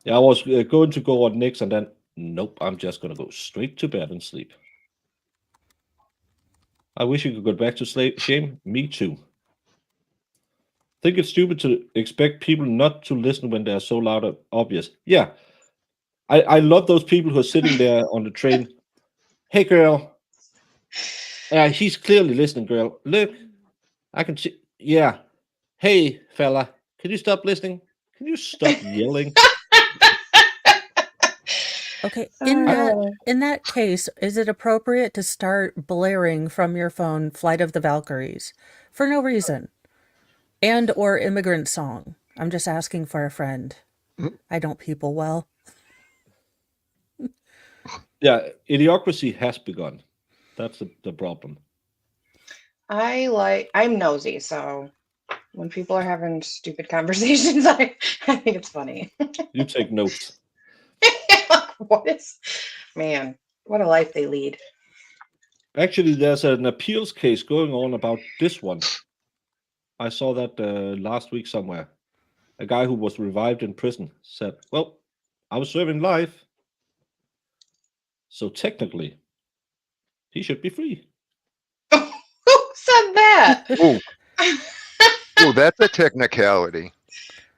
Yeah, I was going to go on Nick's and then, nope, I'm just going to go straight to bed and sleep. I wish you could go back to shame. Me too. Think it's stupid to expect people not to listen when they're so loud and obvious. Yeah. I love those people who are sitting there on the train. Hey, girl. He's clearly listening, girl. Look, I can see. Yeah. Hey, fella, can you stop listening? Can you stop yelling? Okay, in that case, is it appropriate to start blaring from your phone Flight of the Valkyries for no reason? And or Immigrant Song? I'm just asking for a friend. I don't people well. Yeah, idiocracy has begun. That's the problem. I'm nosy, so when people are having stupid conversations, I think it's funny. You take notes. What a life they lead. Actually, there's an appeals case going on about this one. I saw that last week somewhere. A guy who was revived in prison said, well, I was serving life, so technically, he should be free. Who said that? Oh, that's a technicality.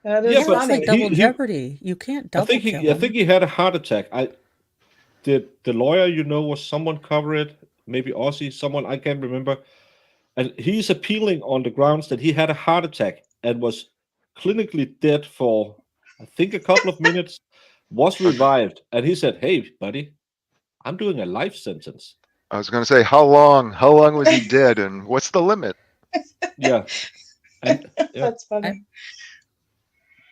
That is It's like double funny. jeopardy. You can't double kill him. I think he had a heart attack. Did the lawyer, was someone cover it? Maybe Aussie, someone, I can't remember. And he's appealing on the grounds that he had a heart attack and was clinically dead for, I think, a couple of minutes, was revived. And he said, hey, buddy, I'm doing a life sentence. I was going to say, how long was he dead and what's the limit? Yeah. And, yeah. That's funny.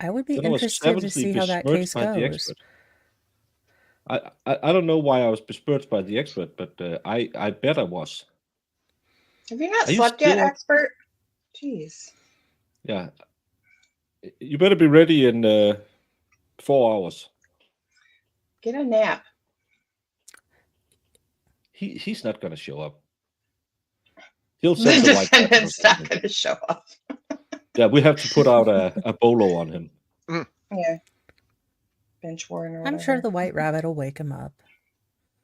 I would be interested to see how that case goes. I don't know why I was besmirched by the expert, but I bet I was. Have you not slept yet, expert? Jeez. Yeah. You better be ready in 4 hours. Get a nap. He's not going to show up. He'll send the white defendant's not going to show up. Yeah, we have to put out a bolo on him. Yeah. Bench warrant or I'm sure the White Rabbit will wake him up.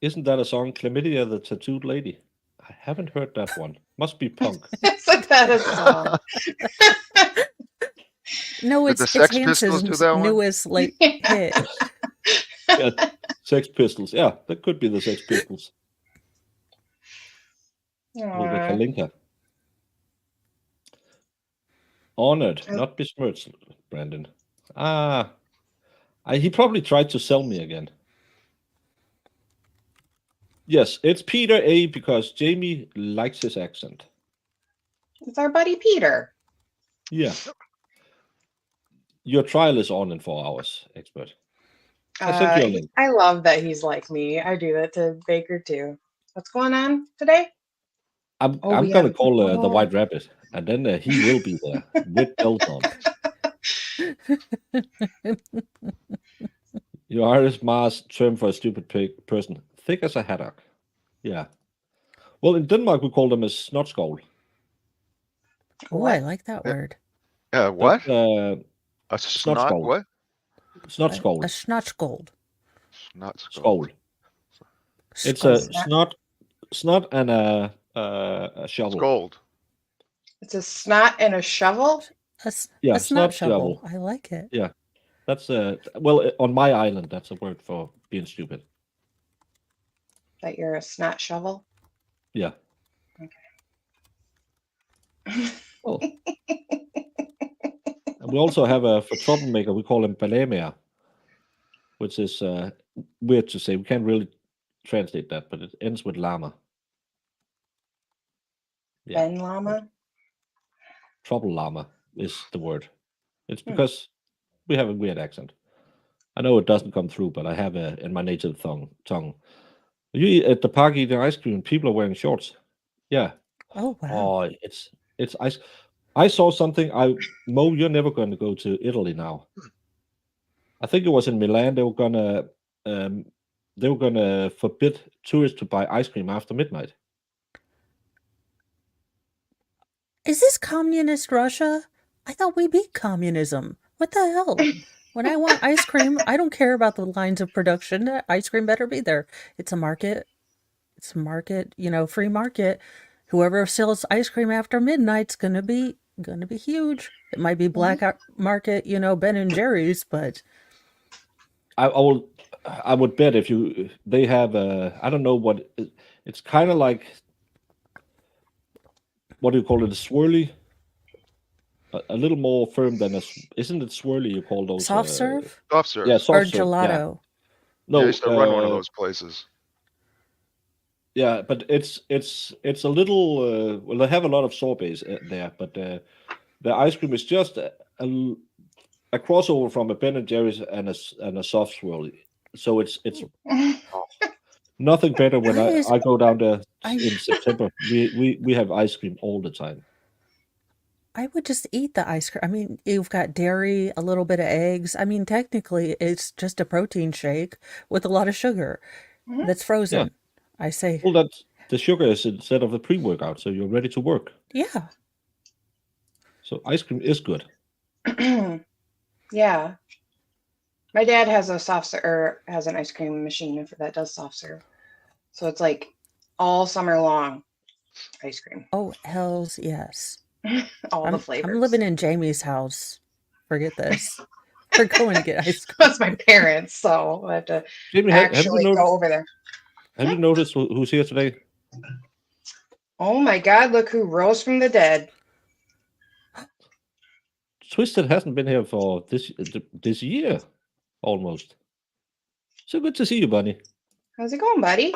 Isn't that a song, Chlamydia the Tattooed Lady? I haven't heard that one. Must be punk. Isn't that a song? No, Did the it's Sex Pistols do Hanson's that one? newest hit. Yeah, Sex Pistols. Yeah, that could be the Sex Pistols. Olga Kalinka. Honored, not besmirched, Brandon. He probably tried to sell me again. Yes, it's Peter A. because Jamie likes his accent. It's our buddy Peter. Yeah. Your trial is on in 4 hours, expert. I sent you a link. I love that he's like me. I do that to Baker too. What's going on today? I'm gonna call the White Rabbit, and then he will be there with bells on. Your Irish Mars term for a stupid person, thick as a haddock. Yeah. Well, in Denmark we call them a snotskål. Oh, I like that word. What? A snot what? Snotskål. A snotskål. Snotskål. It's a snot and a shovel. Scold. It's a snot and a shovel? A snot shovel. I like it. Yeah. That's well, on my island, that's a word for being stupid. That you're a snot shovel? Yeah. Okay. Oh. And we also have for troublemaker, we call him Balamea, which is weird to say. We can't really translate that, but it ends with llama. Yeah. Ben Llama? Trouble llama is the word. It's because we have a weird accent. I know it doesn't come through, but I have in my native tongue. You eat at the park eating ice cream, and people are wearing shorts. Yeah. Oh wow. Oh, it's ice. I saw something. Mo, you're never going to go to Italy now. I think it was in Milan. They were gonna forbid tourists to buy ice cream after midnight. Is this communist Russia? I thought we beat communism. What the hell? When I want ice cream, I don't care about the lines of production. Ice cream better be there. It's a market. It's a market, free market. Whoever sells ice cream after midnight's gonna be huge. It might be black market, Ben and Jerry's, but I would bet they have I don't know what it's kind of like. What do you call it? A swirly? A little more firm than isn't it swirly? You call those soft serve? Soft serve. Yeah, soft or serve. gelato. Yeah. No, I used to run one of those places. Yeah, but it's a little. Well, they have a lot of sorbets there, but the ice cream is just a crossover from a Ben and Jerry's and a soft swirly. So it's nothing better when I go down there in September. We have ice cream all the time. I would just eat the ice cream. I mean, you've got dairy, a little bit of eggs. I mean, technically, it's just a protein shake with a lot of sugar that's frozen. Yeah. I say. Well, the sugar is instead of the pre-workout, so you're ready to work. Yeah. So ice cream is good. Yeah. My dad has a has an ice cream machine that does soft serve. So it's like all summer long ice cream. Oh, hells yes. The flavors. I'm living in Jamie's house. Forget this. We're going to get ice cream. That's my parents, so I have to Jamie, actually go over there. Have you noticed who's here today? Oh my God, look who rose from the dead. Twisted hasn't been here for this year, almost. So good to see you, Bunny. How's it going, buddy?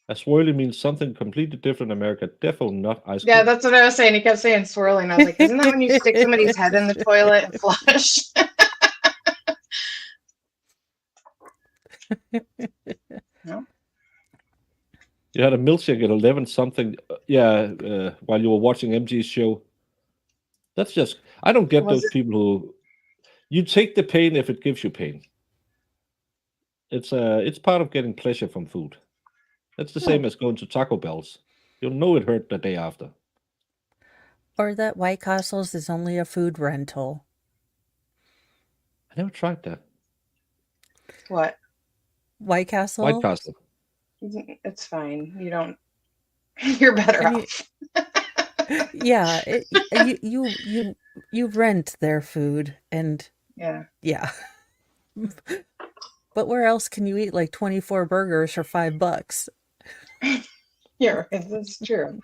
A swirly means something completely different in America. Definitely not ice cream. Yeah, that's what I was saying. He kept saying swirling. I was like, isn't that when you stick somebody's head in the toilet and flush? No? You had a milkshake at 11 something. While you were watching MG's show. That's just, I don't get those people who, you take the pain if it gives you pain. It's part of getting pleasure from food. That's the same as going to Taco Bell's. You'll know it hurt the day after. Or that White Castle's is only a food rental. I never tried that. What? White Castle? White Castle. It's fine. You're better off. Yeah, you rent their food, and yeah. But where else can you eat like 24 burgers for $5? Yeah, that's true.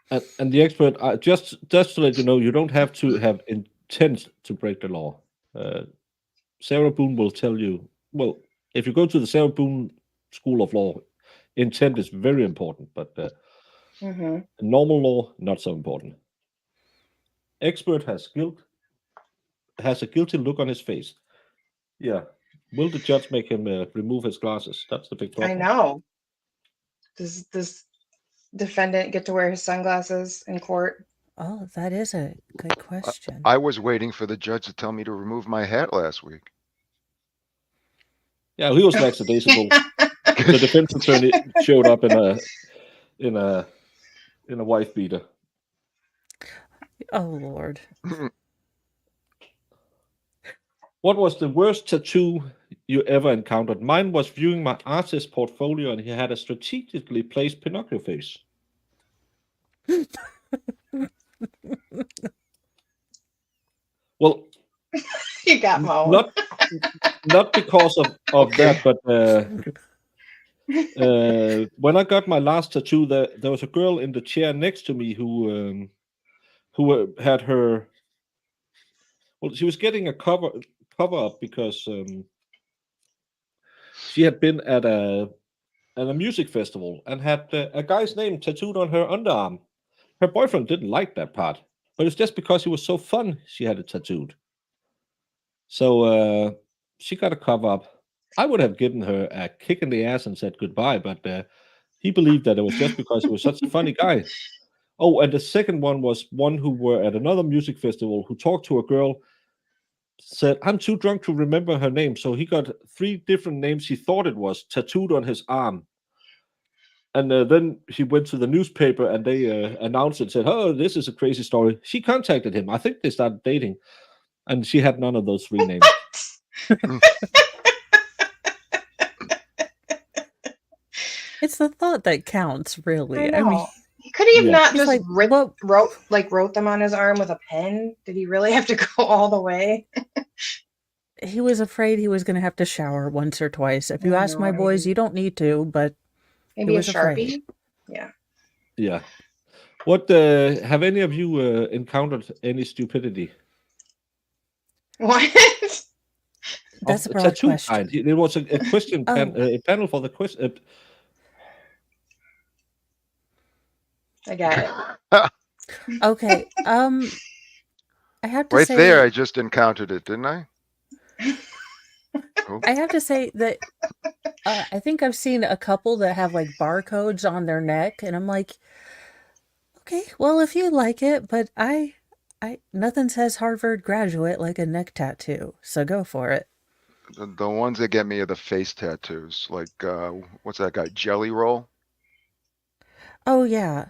And the expert, just to let you know, you don't have to have intent to break the law. Sarah Boone will tell you, well, if you go to the Sarah Boone School of Law, intent is very important, but normal law, not so important. Expert has a guilty look on his face. Yeah. Will the judge make him remove his glasses? That's the big problem. I know. Does this defendant get to wear his sunglasses in court? Oh, that is a good question. I was waiting for the judge to tell me to remove my hat last week. Yeah, he was lackadaisical. The defense attorney showed up in a wife beater. Oh Lord. What was the worst tattoo you ever encountered? Mine was viewing my artist portfolio, and he had a strategically placed Pinocchio face. Well, you got Mo. Not because of that, but when I got my last tattoo, there was a girl in the chair next to me who had her. Well, she was getting a cover up because she had been at a music festival and had a guy's name tattooed on her underarm. Her boyfriend didn't like that part, but it's just because he was so fun she had it tattooed. So she got a cover up. I would have given her a kick in the ass and said goodbye, but he believed that it was just because he was such a funny guy. Oh, and the second one was one who were at another music festival who talked to a girl, said, I'm too drunk to remember her name. So he got 3 different names he thought it was tattooed on his arm. And then he went to the newspaper and they announced it, said, oh, this is a crazy story. She contacted him. I think they started dating. And she had none of those 3 names. It's the thought that counts, really. I mean, could he have not just like, wrote them on his arm with a pen? Did he really have to go all the way? He was afraid he was going to have to shower once or twice. If you ask my boys, you don't need to, but maybe a Sharpie. Afraid. Yeah. What have any of you encountered any stupidity? What? That's a broad question. Kind. There was a question panel for the question. I got it. Okay. I have to right say there. I just encountered it, didn't I? I have to say that I think I've seen a couple that have like barcodes on their neck, and I'm like, okay, well, if you like it, but I nothing says Harvard graduate like a neck tattoo, so go for it. The ones that get me are the face tattoos, like what's that guy, Jelly Roll? Oh yeah.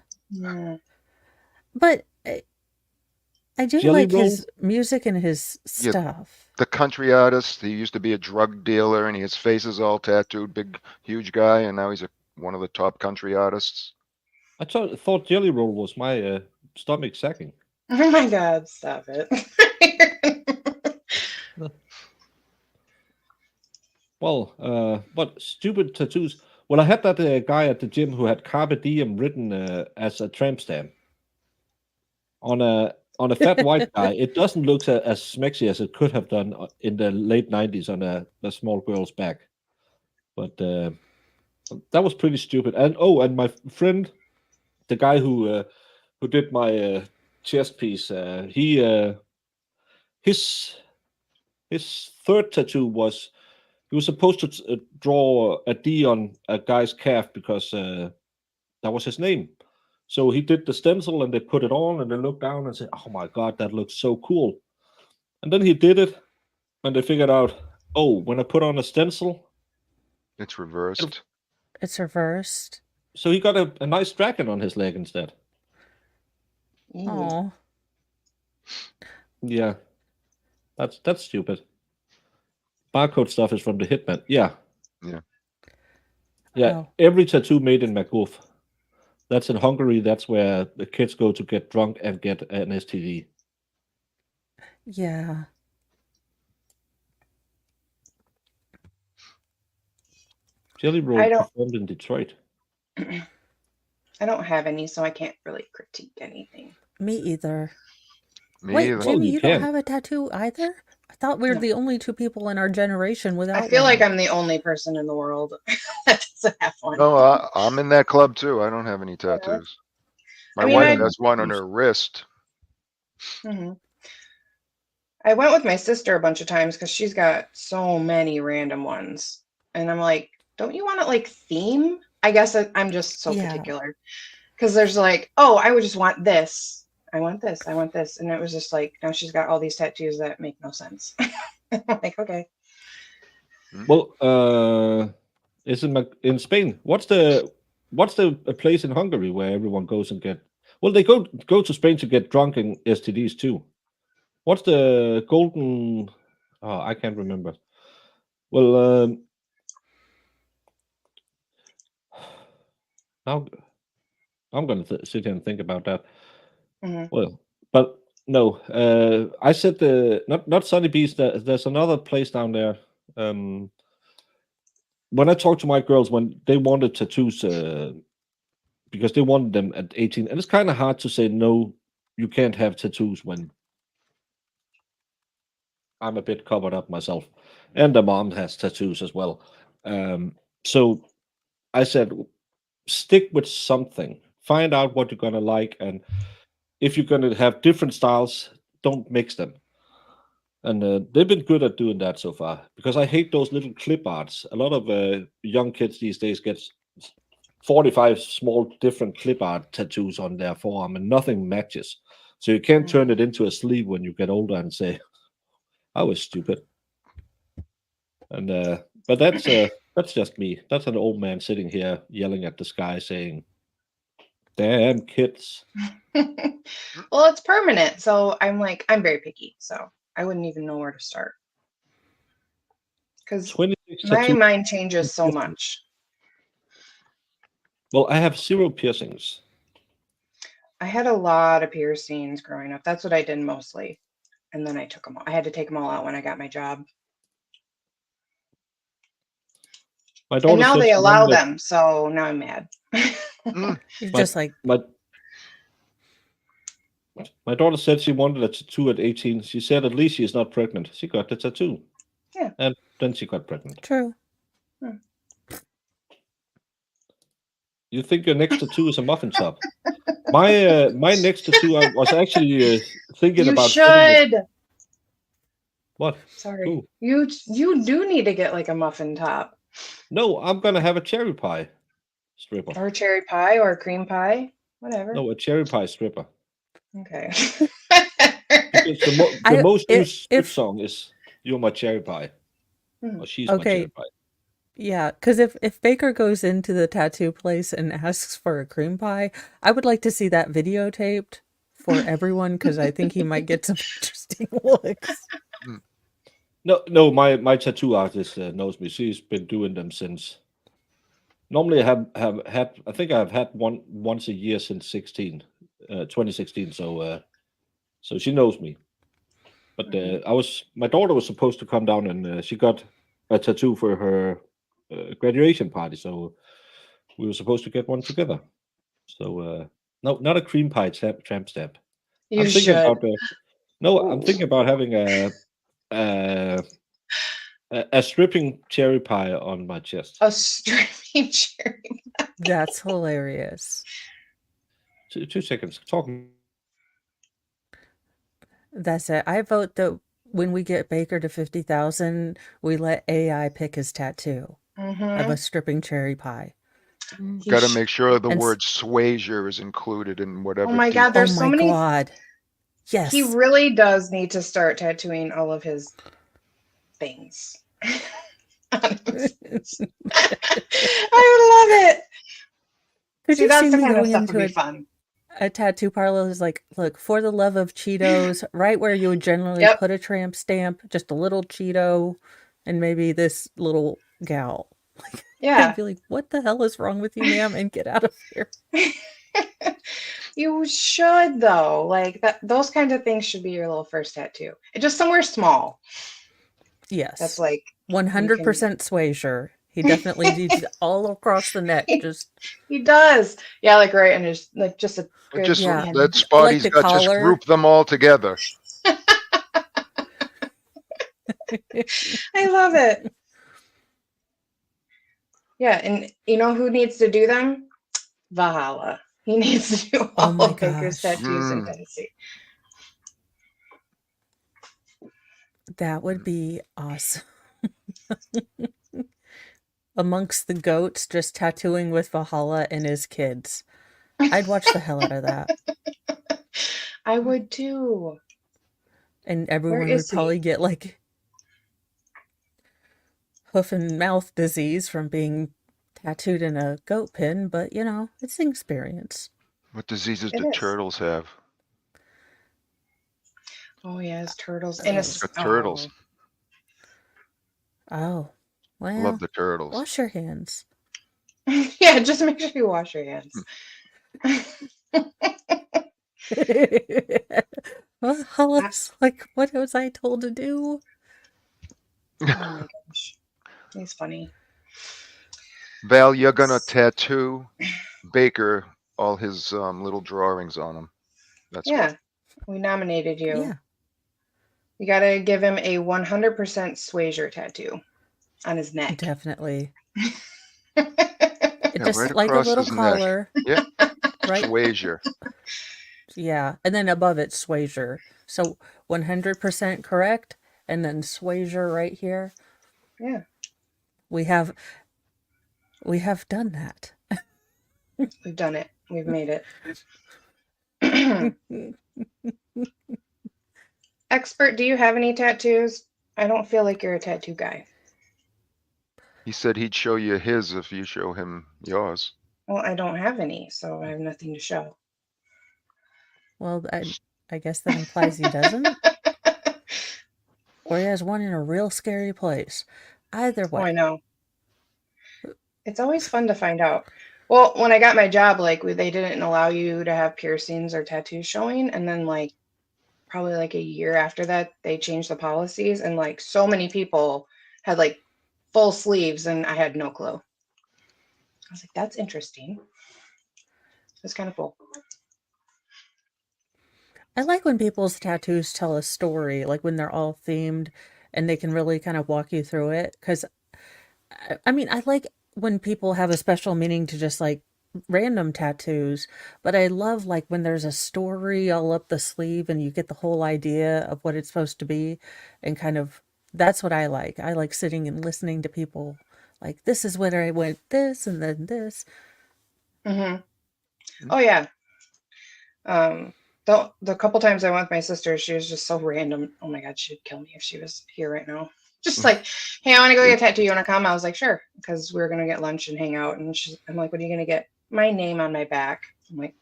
But I do Jelly like Roll? his music and his stuff. The country artist. He used to be a drug dealer, and his face is all tattooed, big, huge guy, and now he's one of the top country artists. I thought Jelly Roll was my stomach sacking. Oh my God! Stop it. Well, what stupid tattoos? Well, I had that guy at the gym who had Carpe Diem written as a tramp stamp on a fat white guy. It doesn't look as smexy as it could have done in the late 90s on a small girl's back. But that was pretty stupid. And my friend, the guy who did my chest piece, his third tattoo was he was supposed to draw a D on a guy's calf because that was his name. So he did the stencil and they put it on and they looked down and said, oh my God, that looks so cool. And then he did it and they figured out, oh, when I put on a stencil, it's reversed. It's reversed. So he got a nice dragon on his leg instead. Oh. Yeah. That's stupid. Barcode stuff is from the Hitman. Yeah. Yeah. Yeah. Oh. Every tattoo made in MacGuff. That's in Hungary. That's where the kids go to get drunk and get an STD. Yeah. Jelly Roll performed in Detroit. I don't have any, so I can't really critique anything. Me either. Me Wait, either. Jimmy, you you can. don't have a tattoo either? I thought we were No. the only two people in our generation without I feel like one. I'm the only person in the world that doesn't have one. No, I'm in that club too. I don't have any tattoos. My wife has one on her wrist. Mm-hmm. I went with my sister a bunch of times because she's got so many random ones. And I'm like, don't you want it like theme? I guess I'm just so particular. Because there's like, oh, I would just want this. I want this. I want this. And it was just like, now she's got all these tattoos that make no sense. I'm like, okay. Well, it's in Spain. What's the place in Hungary where everyone goes and get? Well, they go to Spain to get drunk and STDs too. What's the golden? Oh, I can't remember. Well, now I'm going to sit here and think about that. Mm-hmm. Well, but no, I said not Sunny Beach. There's another place down there. When I talk to my girls, when they wanted tattoos, because they wanted them at 18, and it's kind of hard to say no. You can't have tattoos when I'm a bit covered up myself, and the mom has tattoos as well. So I said, stick with something. Find out what you're gonna like, and if you're gonna have different styles, don't mix them. And they've been good at doing that so far, because I hate those little clip arts. A lot of young kids these days get 45 small different clip art tattoos on their forearm, and nothing matches. So you can't turn it into a sleeve when you get older and say, I was stupid. And but that's just me. That's an old man sitting here yelling at the sky saying, damn kids. Well, it's permanent, so I'm very picky, so I wouldn't even know where to start. Because my mind changes so much. Well, I have 0 piercings. I had a lot of piercings growing up. That's what I did mostly. And then I took them all. I had to take them all out when I got my job. And now they allow them, so now I'm mad. Just like my daughter said she wanted a tattoo at 18. She said at least she's not pregnant. She got the tattoo. Yeah. And then she got pregnant. True. You think your next tattoo is a muffin top? My next tattoo, I was actually thinking about. You should. What? Sorry. Ooh. You do need to get like a muffin top. No, I'm gonna have a cherry pie stripper. Or a cherry pie or a cream pie. Whatever. No, a cherry pie stripper. Okay. Because the most used strip song is "You're My Cherry Pie," or "She's My Cherry Pie." Yeah, because if Baker goes into the tattoo place and asks for a cream pie, I would like to see that videotaped for everyone, because I think he might get some interesting looks. No, my tattoo artist knows me. She's been doing them since. Normally, I have had. I think I've had one once a year since 2016. So she knows me. But my daughter was supposed to come down, and she got a tattoo for her graduation party. So we were supposed to get one together. So no, not a cream pie tramp stamp. I'm thinking about having a stripping cherry pie on my chest. A stripping cherry pie. That's hilarious. 2 seconds. Talking. That's it. I vote that when we get Baker to 50,000, we let AI pick his tattoo of a stripping cherry pie. Got to make sure the word "swayzer" is included in whatever. Oh my God, there's so many. God. Yes. He really does need to start tattooing all of his things. I would love it. See, that's the kind of stuff that would be fun. A tattoo parlor is like, look, for the love of Cheetos, right where you would generally put a tramp stamp, just a little Cheeto, and maybe this little gal. Yeah. I'd be like, what the hell is wrong with you, ma'am? And get out of here. You should though. Like those kinds of things should be your little first tattoo. And just somewhere small. Yes. That's like 100% Swayzer. He definitely needs it all across the neck. Just he does. Yeah, like right, and there's like just a good Just Yeah. that spot Like he's the got, just collar. group them all together. I love it. Yeah, and you know who needs to do them? Valhalla. He needs to do all my of Baker's gosh. tattoos in Tennessee. That would be awesome. Amongst the goats, just tattooing with Valhalla and his kids. I'd watch the hell out of that. I would too. And everyone would probably get like hoof and mouth disease from being tattooed in a goat pin, but you know, it's an experience. What diseases do turtles have? Oh yes, turtles. And turtles. Oh, well. Love the turtles. Wash your hands. Yeah, just make sure you wash your hands. Well, Hollis, like, what was I told to do? Oh my gosh, he's funny. Val, you're gonna tattoo Baker all his little drawings on him. That's we nominated you. Yeah. You gotta give him a 100% Swayzer tattoo on his neck. Definitely. Yeah, just right like a across little his neck. collar. Yeah. Right. Swayzer. Yeah, and then above it, Swayzer. So 100% correct, and then Swayzer right here. Yeah. We have done that. We've done it. We've made it. Expert, do you have any tattoos? I don't feel like you're a tattoo guy. He said he'd show you his if you show him yours. Well, I don't have any, so I have nothing to show. Well, I guess that implies he doesn't. Or he has one in a real scary place. Either way. Oh, I know. It's always fun to find out. Well, when I got my job, like they didn't allow you to have piercings or tattoos showing, and then like probably like a year after that, they changed the policies, and like so many people had like full sleeves, and I had no clue. I was like, that's interesting. It's kind of cool. I like when people's tattoos tell a story, like when they're all themed and they can really kind of walk you through it. Because, I mean, I like when people have a special meaning to just like random tattoos, but I love like when there's a story all up the sleeve and you get the whole idea of what it's supposed to be, and kind of that's what I like. I like sitting and listening to people like, this is where I went this and then this. Mm-hmm. Oh yeah. The couple times I went with my sister, she was just so random. Oh my God, she'd kill me if she was here right now. Just like, hey, I want to go get a tattoo. You want to come? I was like, sure, because we were gonna get lunch and hang out. And I'm like, what are you gonna get? My name on my back. I'm like,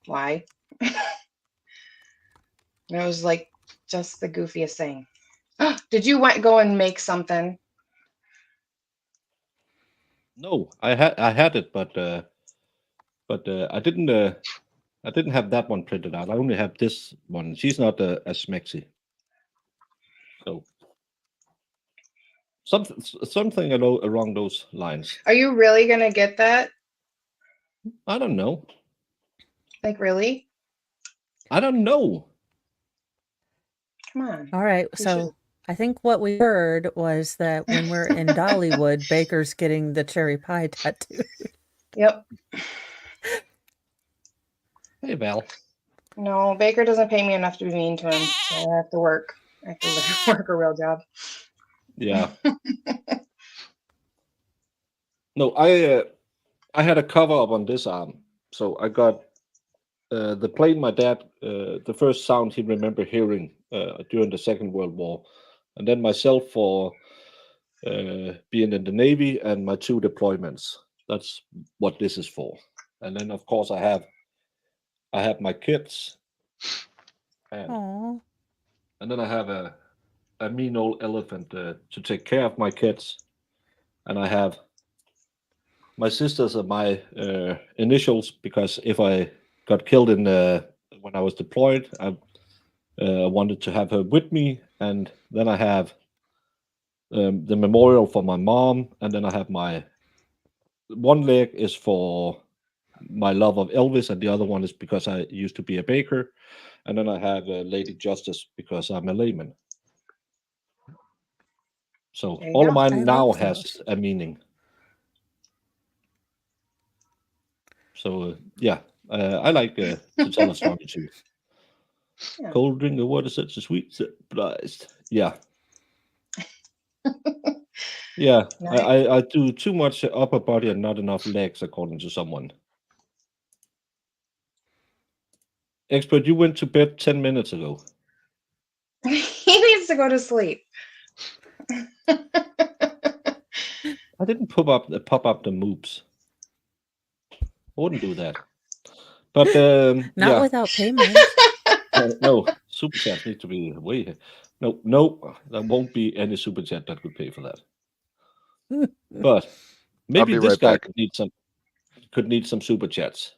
why? And it was like just the goofiest thing. Did you go and make something? No, I had it, but I didn't have that one printed out. I only have this one. She's not as smexy. So something along those lines. Are you really gonna get that? I don't know. Like really? I don't know. Come on. All right, so I think what we heard was that when we're in Dollywood, Baker's getting the cherry pie tattoo. Yep. Hey, Val. No, Baker doesn't pay me enough to be mean to him, so I have to work. I have to work a real job. Yeah. No, I had a cover up on this arm, so I got the plane my dad, the first sound he remembered hearing during the Second World War, and then myself for being in the Navy and my 2 deployments. That's what this is for. And then of course I have my kids, and then I have a mean old elephant to take care of my kids. and I have my sisters are my initials because if I got killed in when I was deployed, I wanted to have her with me, and then I have the memorial for my mom, and then I have my one leg is for my love of Elvis, and the other one is because I used to be a baker, and then I have Lady Justice because I'm a layman. So There you all go. of mine I now like has those. a meaning. So yeah, I like to tell a story too. Yeah. Cold drink of water such a sweet surprise. Yeah, yeah. Nice. I do too much upper body and not enough legs, according to someone. Expert, you went to bed 10 minutes ago. He needs to go to sleep. I didn't pop up the moves. I wouldn't do that. But Not yeah, without payment. no, super chats need to be way. No, there won't be any super chat that could pay for that. But maybe be this right guy back. could need some super chats.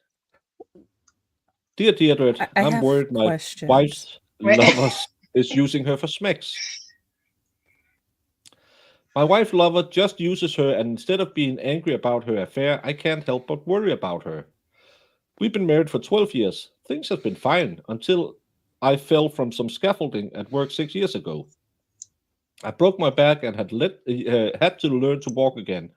Dear Deirdre, I I'm have worried my questions. wife's Right. lover is using her for smacks. My wife lover just uses her, and instead of being angry about her affair, I can't help but worry about her. We've been married for 12 years. Things have been fine until I fell from some scaffolding at work 6 years ago. I broke my back and had to learn to walk again.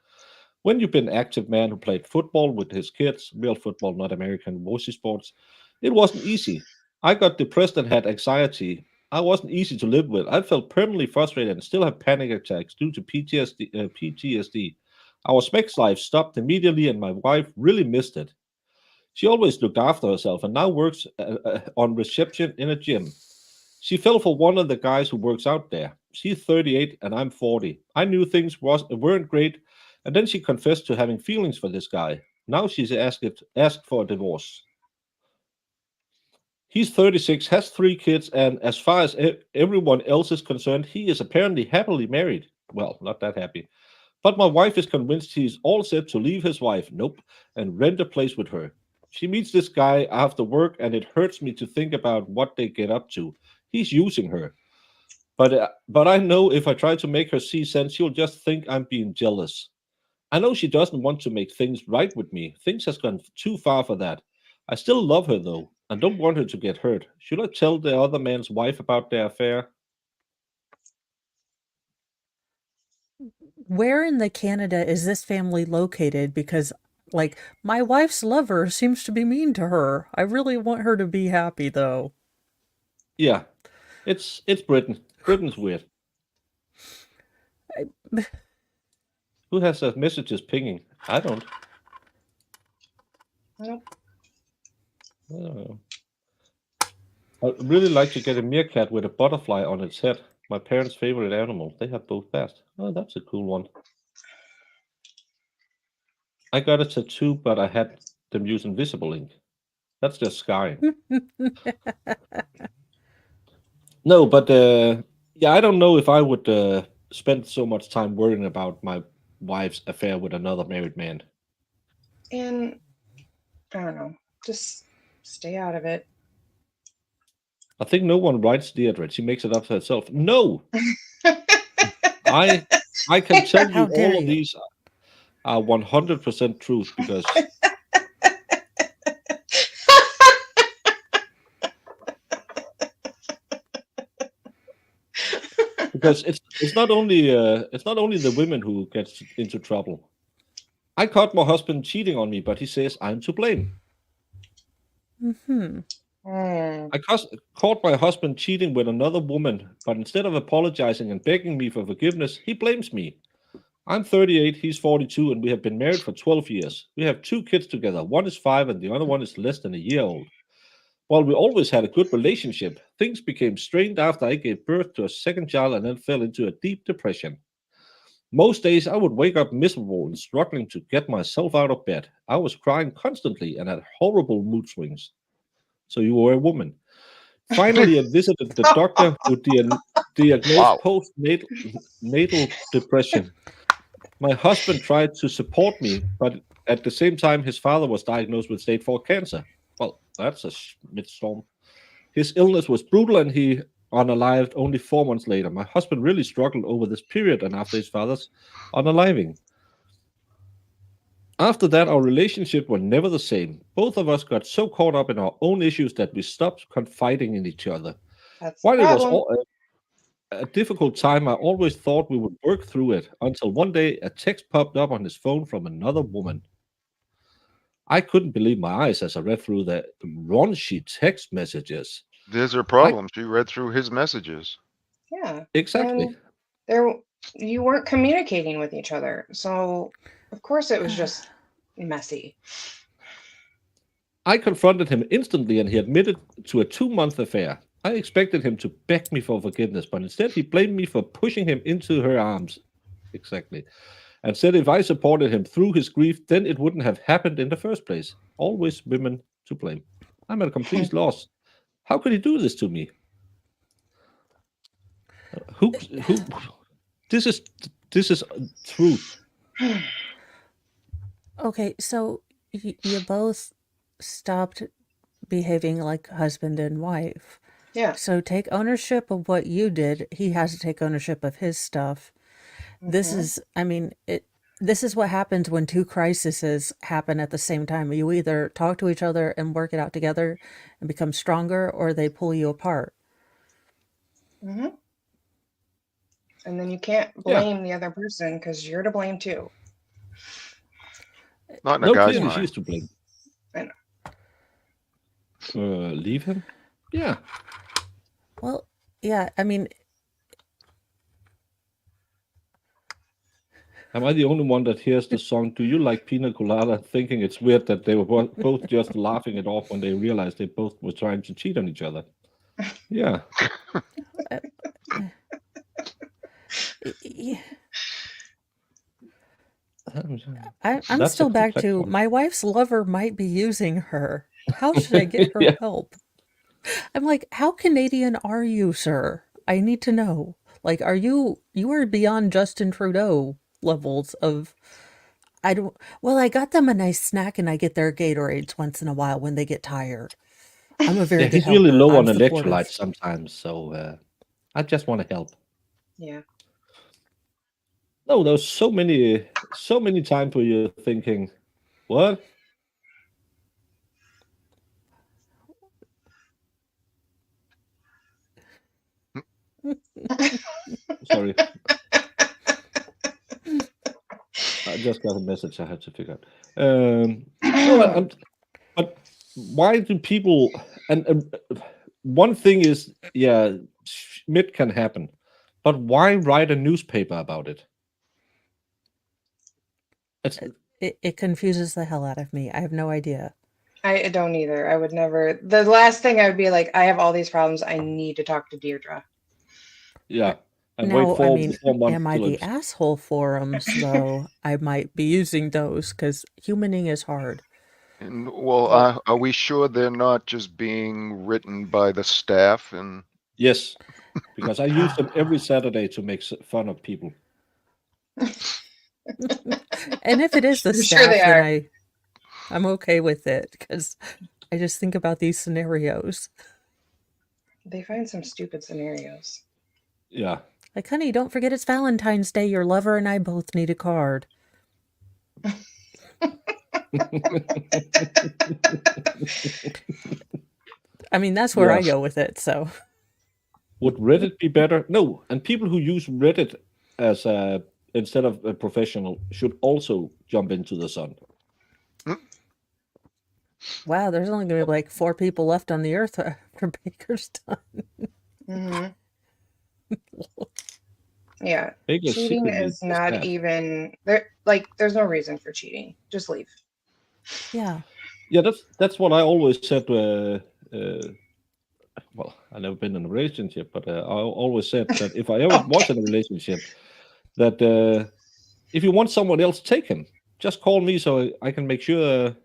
When you've been an active man who played football with his kids, real football, not American Wosi sports, it wasn't easy. I got depressed and had anxiety. I wasn't easy to live with. I felt permanently frustrated and still have panic attacks due to PTSD. Our sex life stopped immediately, and my wife really missed it. She always looked after herself and now works on reception in a gym. She fell for one of the guys who works out there. She's 38 and I'm 40. I knew things weren't great, and then she confessed to having feelings for this guy. Now she's asked for a divorce. He's 36, has 3 kids, and as far as everyone else is concerned, he is apparently happily married. Well, not that happy. But my wife is convinced he's all set to leave his wife, nope, and rent a place with her. She meets this guy after work, and it hurts me to think about what they get up to. He's using her. But I know if I try to make her see sense, she'll just think I'm being jealous. I know she doesn't want to make things right with me. Things has gone too far for that. I still love her though, and don't want her to get hurt. Should I tell the other man's wife about their affair? Where in the Canada is this family located? Because, like, my wife's lover seems to be mean to her. I really want her to be happy, though. Yeah, it's Britain. Britain's weird. Who has those messages pinging? I don't. Nope. I'd really like to get a meerkat with a butterfly on its head. My parents' favorite animal. They have both best. Oh, that's a cool one. I got a tattoo, but I had them use invisible ink. That's just scarring. No, but yeah, I don't know if I would spend so much time worrying about my wife's affair with another married man. And I don't know. Just stay out of it. I think no one writes Deirdre. She makes it up to herself. No! I can tell you How dare all of you. these are 100% truth because it's not only the women who gets into trouble. I caught my husband cheating on me, but he says I'm to blame. Mm-hmm. I caught my husband cheating with another woman, but instead of apologizing and begging me for forgiveness, he blames me. I'm 38, he's 42, and we have been married for 12 years. We have 2 kids together. One is 5 and the other one is less than a year old. While we always had a good relationship, things became strained after I gave birth to a second child and then fell into a deep depression. Most days I would wake up miserable and struggling to get myself out of bed. I was crying constantly and had horrible mood swings. So you were a woman. Finally, I visited the doctor who diagnosed Wow. postnatal depression. My husband tried to support me, but at the same time, his father was diagnosed with stage 4 cancer. Well, that's a mid-storm. His illness was brutal, and he unalived only 4 months later. My husband really struggled over this period and after his father's unaliving. After that, our relationship was never the same. Both of us got so caught up in our own issues that we stopped confiding in each other. That's While the it was problem. a difficult time, I always thought we would work through it, until one day a text popped up on his phone from another woman. I couldn't believe my eyes as I read through the raunchy text messages. There's her problem. She read through his messages. Yeah. Exactly. And you weren't communicating with each other. So of course it was just messy. I confronted him instantly, and he admitted to a 2-month affair. I expected him to beg me for forgiveness, but instead he blamed me for pushing him into her arms. Exactly. And said if I supported him through his grief, then it wouldn't have happened in the first place. Always women to blame. I'm at a complete loss. How could he do this to me? Who? This is truth. Okay, so you both stopped behaving like husband and wife. Yeah. So take ownership of what you did. He has to take ownership of his stuff. This is, I mean, this is what happens when two crises happen at the same time. You either talk to each other and work it out together and become stronger, or they pull you apart. Mm-hmm. And then you can't blame the other person because you're to blame too. Not in a guy's Clearly mind. she's to blame. I know. Leave him? Yeah. Well, yeah, I mean, am I the only one that hears the song "Do You Like Pina Colada," thinking it's weird that they were both just laughing it off when they realized they both were trying to cheat on each other? Yeah. I'm That's still a back complex to one. my wife's lover might be using her. How should I get her Yeah. help? I'm like, how Canadian are you, sir? I need to know. Like, you are beyond Justin Trudeau levels of, I got them a nice snack and I get their Gatorades once in a while when they get tired. I'm a very Yeah, good he's really helper. low I'm on supportive. electrolytes sometimes, so I just want to help. Yeah. No, there's so many times where you're thinking, what? Sorry. I just got a message I had to figure out. No, but why do people? And one thing is, yeah, Schmidt can happen, but why write a newspaper about it? It confuses the hell out of me. I have no idea. I don't either. I would never. The last thing I would be like, I have all these problems. I need to talk to Deirdre. Yeah. And No, wait 4 months am I till the it's... asshole forums, though? I might be using those because humaning is hard. And, well, are we sure they're not just being written by the staff? And Yes, because I use them every Saturday to make fun of people. And if it is the I'm staff, sure they are. then I'm okay with it because I just think about these scenarios. They find some stupid scenarios. Yeah. Like, honey, don't forget it's Valentine's Day. Your lover and I both need a card. I mean, that's where I go with it, so. Would Reddit be better? No. And people who use Reddit as instead of a professional should also jump into the sun. Wow, there's only going to be like 4 people left on the earth after Baker's done. Mm-hmm. Yeah. Baker's Cheating secretly is not bad. even there. Like, there's no reason for cheating. Just leave. Yeah. Yeah, that's what I always said. Well, I've never been in a relationship, but I always said that if I ever was in a relationship, that if you want someone else, take him. Just call me so I can make sure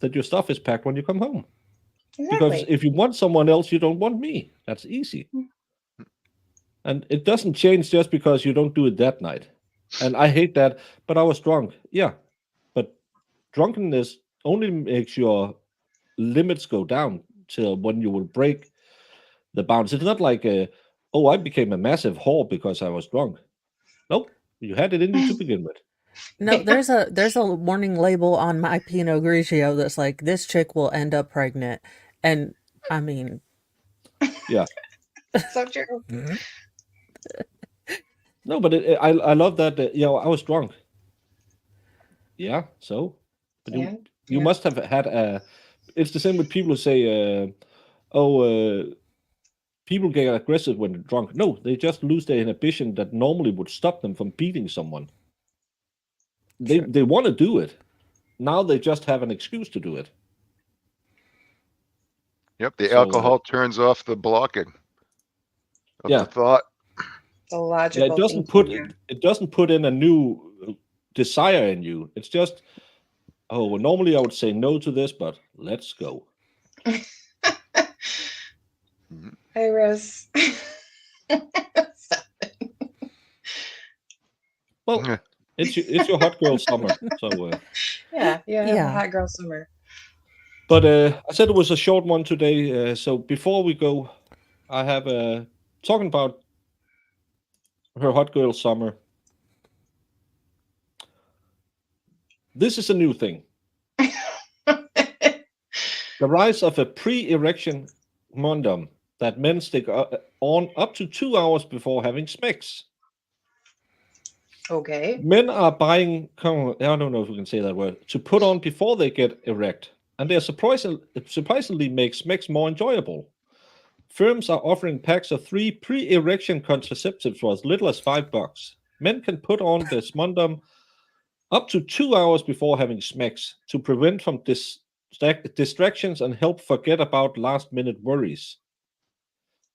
that your stuff is packed when you come home. Exactly. Because if you want someone else, you don't want me. That's easy. And it doesn't change just because you don't do it that night. And I hate that, but I was drunk. Yeah, but drunkenness only makes your limits go down till when you will break the bounds. It's not like, oh, I became a massive whore because I was drunk. Nope, you had it in you to begin with. No, there's a warning label on my Pinot Grigio that's like, this chick will end up pregnant. And I mean, yeah. So true. No, but I love that, I was drunk. Yeah, so? But you must have had it's the same with people who say, people get aggressive when they're drunk. No, they just lose their inhibition that normally would stop them from beating someone. They want to do it. Now they just have an excuse to do it. Yep, the alcohol turns off the blocking of the thought. The logical it doesn't put in a new desire in you. It's just, oh, well, normally I would say no to this, but let's go. Hi, Rose. Well, it's your hot girl summer, so yeah, hot girl summer. But I said it was a short one today. So before we go, I have talking about her hot girl summer. This is a new thing. The rise of a pre-erection condom that men stick on up to 2 hours before having sex. Okay. Men are buying, I don't know if we can say that word, to put on before they get erect. And they surprisingly make sex more enjoyable. Firms are offering packs of 3 pre-erection contraceptives for as little as $5. Men can put on this condom up to 2 hours before having sex to prevent from distractions and help forget about last-minute worries.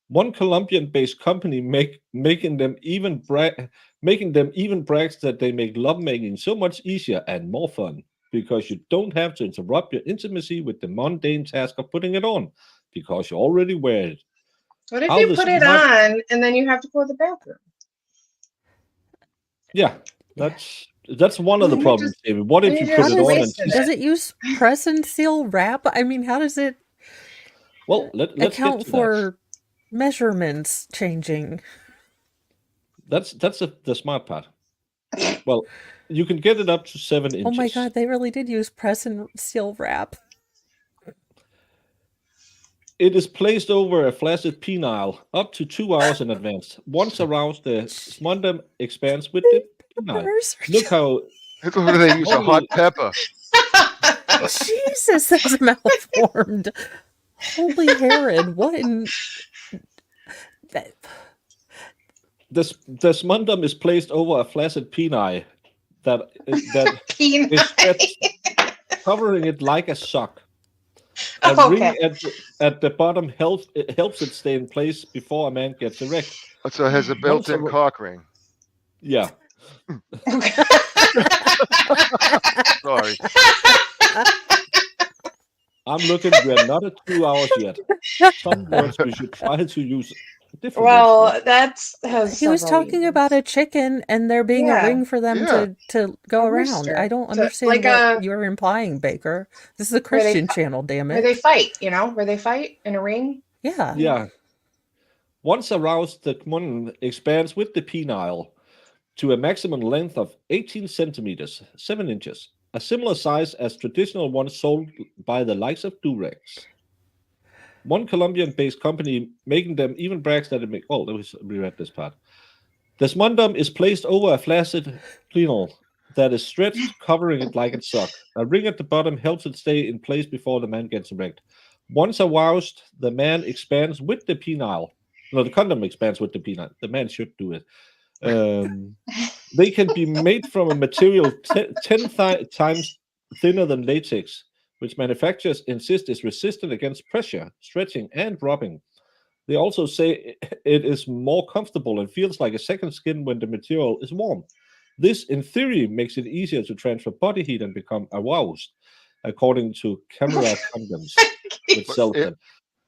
One Colombian-based company making them even brags that they make lovemaking so much easier and more fun because you don't have to interrupt your intimacy with the mundane task of putting it on because you already wear it. What if you put it on and then you have to go to the bathroom? Yeah, that's one of the problems, David. What if you put it on and does it use press and seal wrap? I mean, how does it let's account for measurements changing? That's the smart part. Well, you can get it up to 7 inches. Oh my God, they really did use press and seal wrap. It is placed over a flaccid penile up to 2 hours in advance. Once aroused, the condom expands with the penile. Look how... They use a hot pepper. Jesus, that's malformed. Holy Herod, what in... The condom is placed over a flaccid penile that is stretched, covering it like a sock. A ring at the bottom helps it stay in place before a man gets erect. So it has a built-in cock ring. Yeah. Sorry. I'm looking. We're not at 2 hours yet. Some words we should try to use. Well, he was talking about a chicken and there being a ring for them to go around. I don't understand what you're implying, Baker. This is a Christian channel, damn it. Where they fight, where they fight in a ring. Yeah. Yeah. Once aroused, the condom expands with the penile to a maximum length of 18 centimeters, 7 inches, a similar size as traditional ones sold by the likes of Durex. One Colombian-based company making them even brags that it makes... Oh, let me reread this part. This condom is placed over a flaccid penile that is stretched, covering it like a sock. A ring at the bottom helps it stay in place before the man gets erect. Once aroused, the man expands with the penile. No, the condom expands with the penile. The man should do it. They can be made from a material 10 times thinner than latex, which manufacturers insist is resistant against pressure, stretching, and rubbing. They also say it is more comfortable and feels like a second skin when the material is warm. This, in theory, makes it easier to transfer body heat and become aroused, according to Camera Condoms.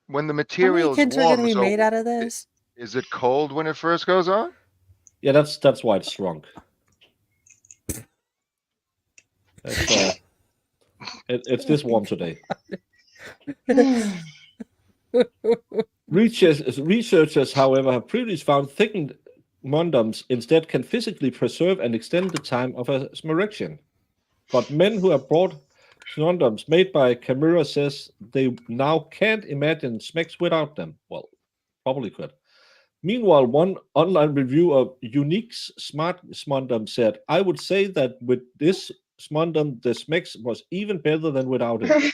When the material is warm, how many kids are going to be made out of this? Is it cold when it first goes on? Yeah, that's why it's shrunk. It's this warm today. Researchers, however, have previously found thickened condoms instead can physically preserve and extend the time of a erection. But men who have bought condoms made by Camura says they now can't imagine sex without them. Well, probably could. Meanwhile, one online review of Unique's smart smondom said, "I would say that with this smondom, the sex was even better than without it."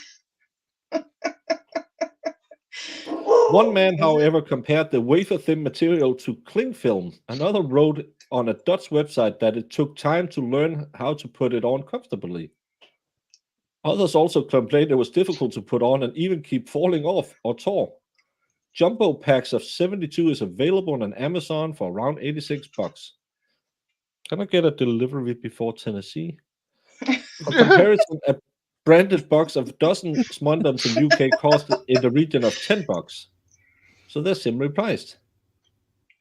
One man, however, compared the wafer-thin material to cling film. Another wrote on a Dutch website that it took time to learn how to put it on comfortably. Others also complained it was difficult to put on and even keep falling off or tore. Jumbo packs of 72 is available on Amazon for around $86. Can I get a delivery before Tennessee? For comparison, a branded box of dozen Smondoms in UK cost in the region of $10. So they're similarly priced.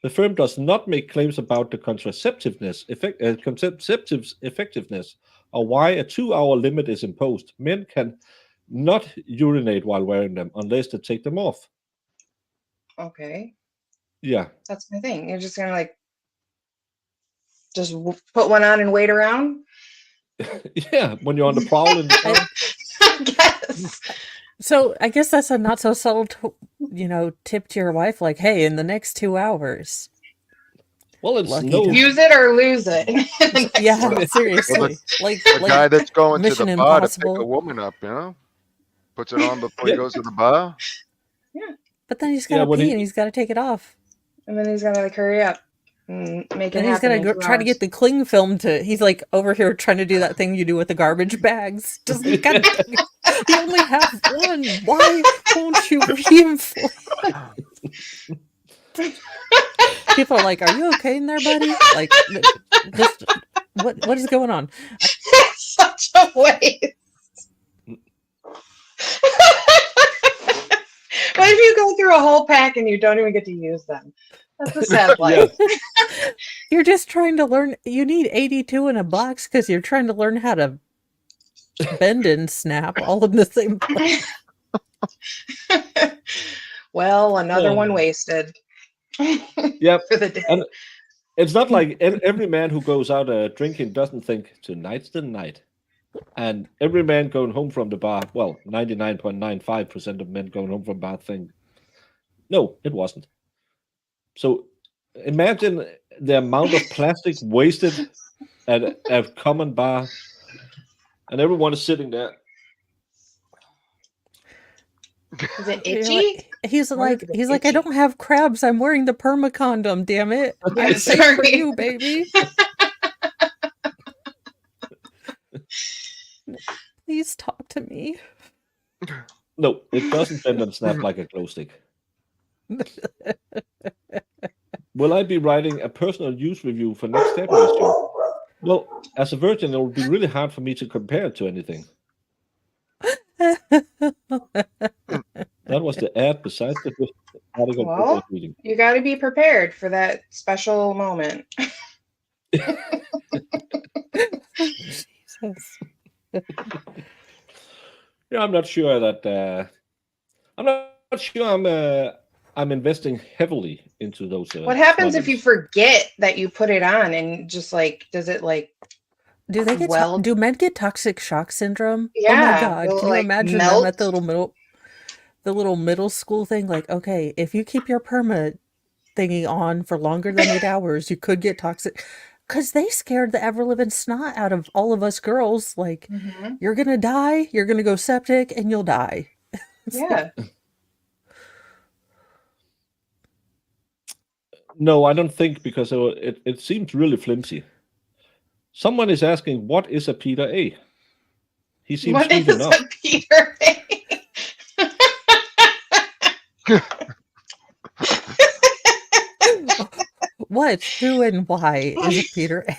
The firm does not make claims about the contraceptive's effectiveness or why a 2-hour limit is imposed. Men can not urinate while wearing them unless they take them off. Okay. Yeah. That's my thing. You're just gonna just put one on and wait around? Yeah, when you're on the prowl in the town. I guess. So I guess that's a not so subtle, tip to your wife. Like, hey, in the next 2 hours. Well, it's use it or lose it. Yeah, seriously. Like the guy that's going to the Mission bar Impossible. to pick a woman up, puts it on before he goes to the bar. Yeah. But then he's got to pee and he's got to take it off. And then he's got to hurry up and make it happen. And he's got to try to get the cling film he's like over here trying to do that thing you do with the garbage bags. Just you only have one. Why won't you reinflate? People are like, "Are you okay in there, buddy? Like, just what is going on?" Such a waste. What if you go through a whole pack and you don't even get to use them? That's a sad life. You're just trying to learn. You need 82 in a box because you're trying to learn how to bend and snap all in the same place. Well, another one wasted. Yeah, for the day. And it's not like every man who goes out drinking doesn't think tonight's the night. And every man going home from the bar, well, 99.95% of men going home from bar think, no, it wasn't. So imagine the amount of plastic wasted at a common bar, and everyone is sitting there. Is it itchy? He's like, I don't have crabs. I'm wearing the perma condom. Damn it! I'm safe for you, baby. Please talk to me. No, it doesn't bend and snap like a glow stick. Will I be writing a personal use review for next Stabuday show? Well, as a virgin, it will be really hard for me to compare it to anything. That was the ad besides the article. Well, you got to be prepared for that special moment. Jesus. Yeah, I'm not sure that. I'm not sure I'm investing heavily into those. What happens if you forget that you put it on and just does it Do they get do men get toxic shock syndrome? Yeah. Oh my god! Can you imagine melt? them at the little middle school thing? Like, okay, if you keep your perma thingy on for longer than 8 hours, you could get toxic. Because they scared the ever-living snot out of all of us girls. Like, you're gonna die, you're gonna go septic, and you'll die. Yeah. No, I don't think, because it seems really flimsy. Someone is asking, what is a Peter A? He seems what sweet is enough. a Peter A? What, who, and why is a Peter A?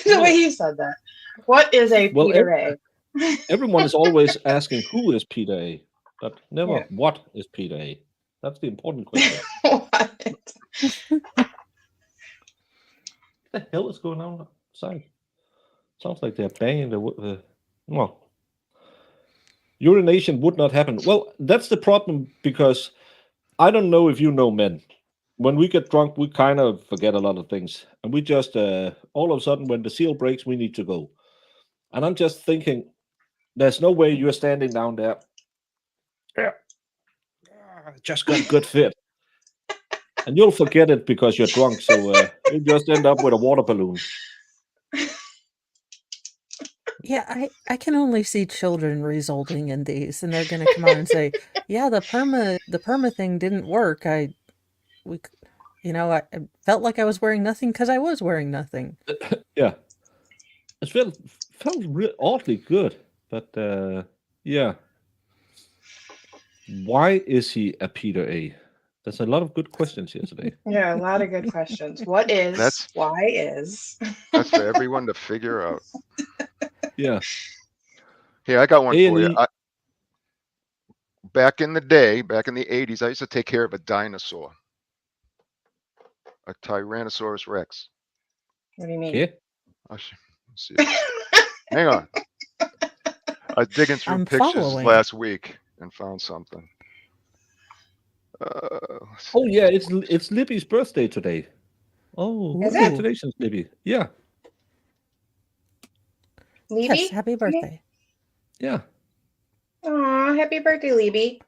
The way you said that. What is a Peter A? Everyone is always asking who is Peter A, but never what is Peter A. That's the important question. What? What the hell is going on outside? Sounds like they're banging the well. Urination would not happen. Well, that's the problem because I don't know if you know men. When we get drunk, we kind of forget a lot of things, and we just all of a sudden, when the seal breaks, we need to go. And I'm just thinking, there's no way you're standing down there. Yeah, just got a good fit, and you'll forget it because you're drunk. So you'll just end up with a water balloon. Yeah, I can only see children resulting in these, and they're going to come out and say, "Yeah, the perma thing didn't work. I felt like I was wearing nothing because I was wearing nothing." Yeah, it felt oddly good, but yeah. Why is he a Peter A? There's a lot of good questions here today. Yeah, a lot of good questions. What is? Why is? That's for everyone to figure out. Yeah. Here, I got one for you. A&E. Back in the day, back in the 80s, I used to take care of a dinosaur, a Tyrannosaurus Rex. What do you mean? Okay. Let's see. Hang on. I was digging through I'm pictures following. last week and found something. Oh yeah, it's Libby's birthday today. Oh, Is it? congratulations, Libby. Yeah. Libby? Yes, happy birthday. Yeah. Aw, happy birthday, Libby.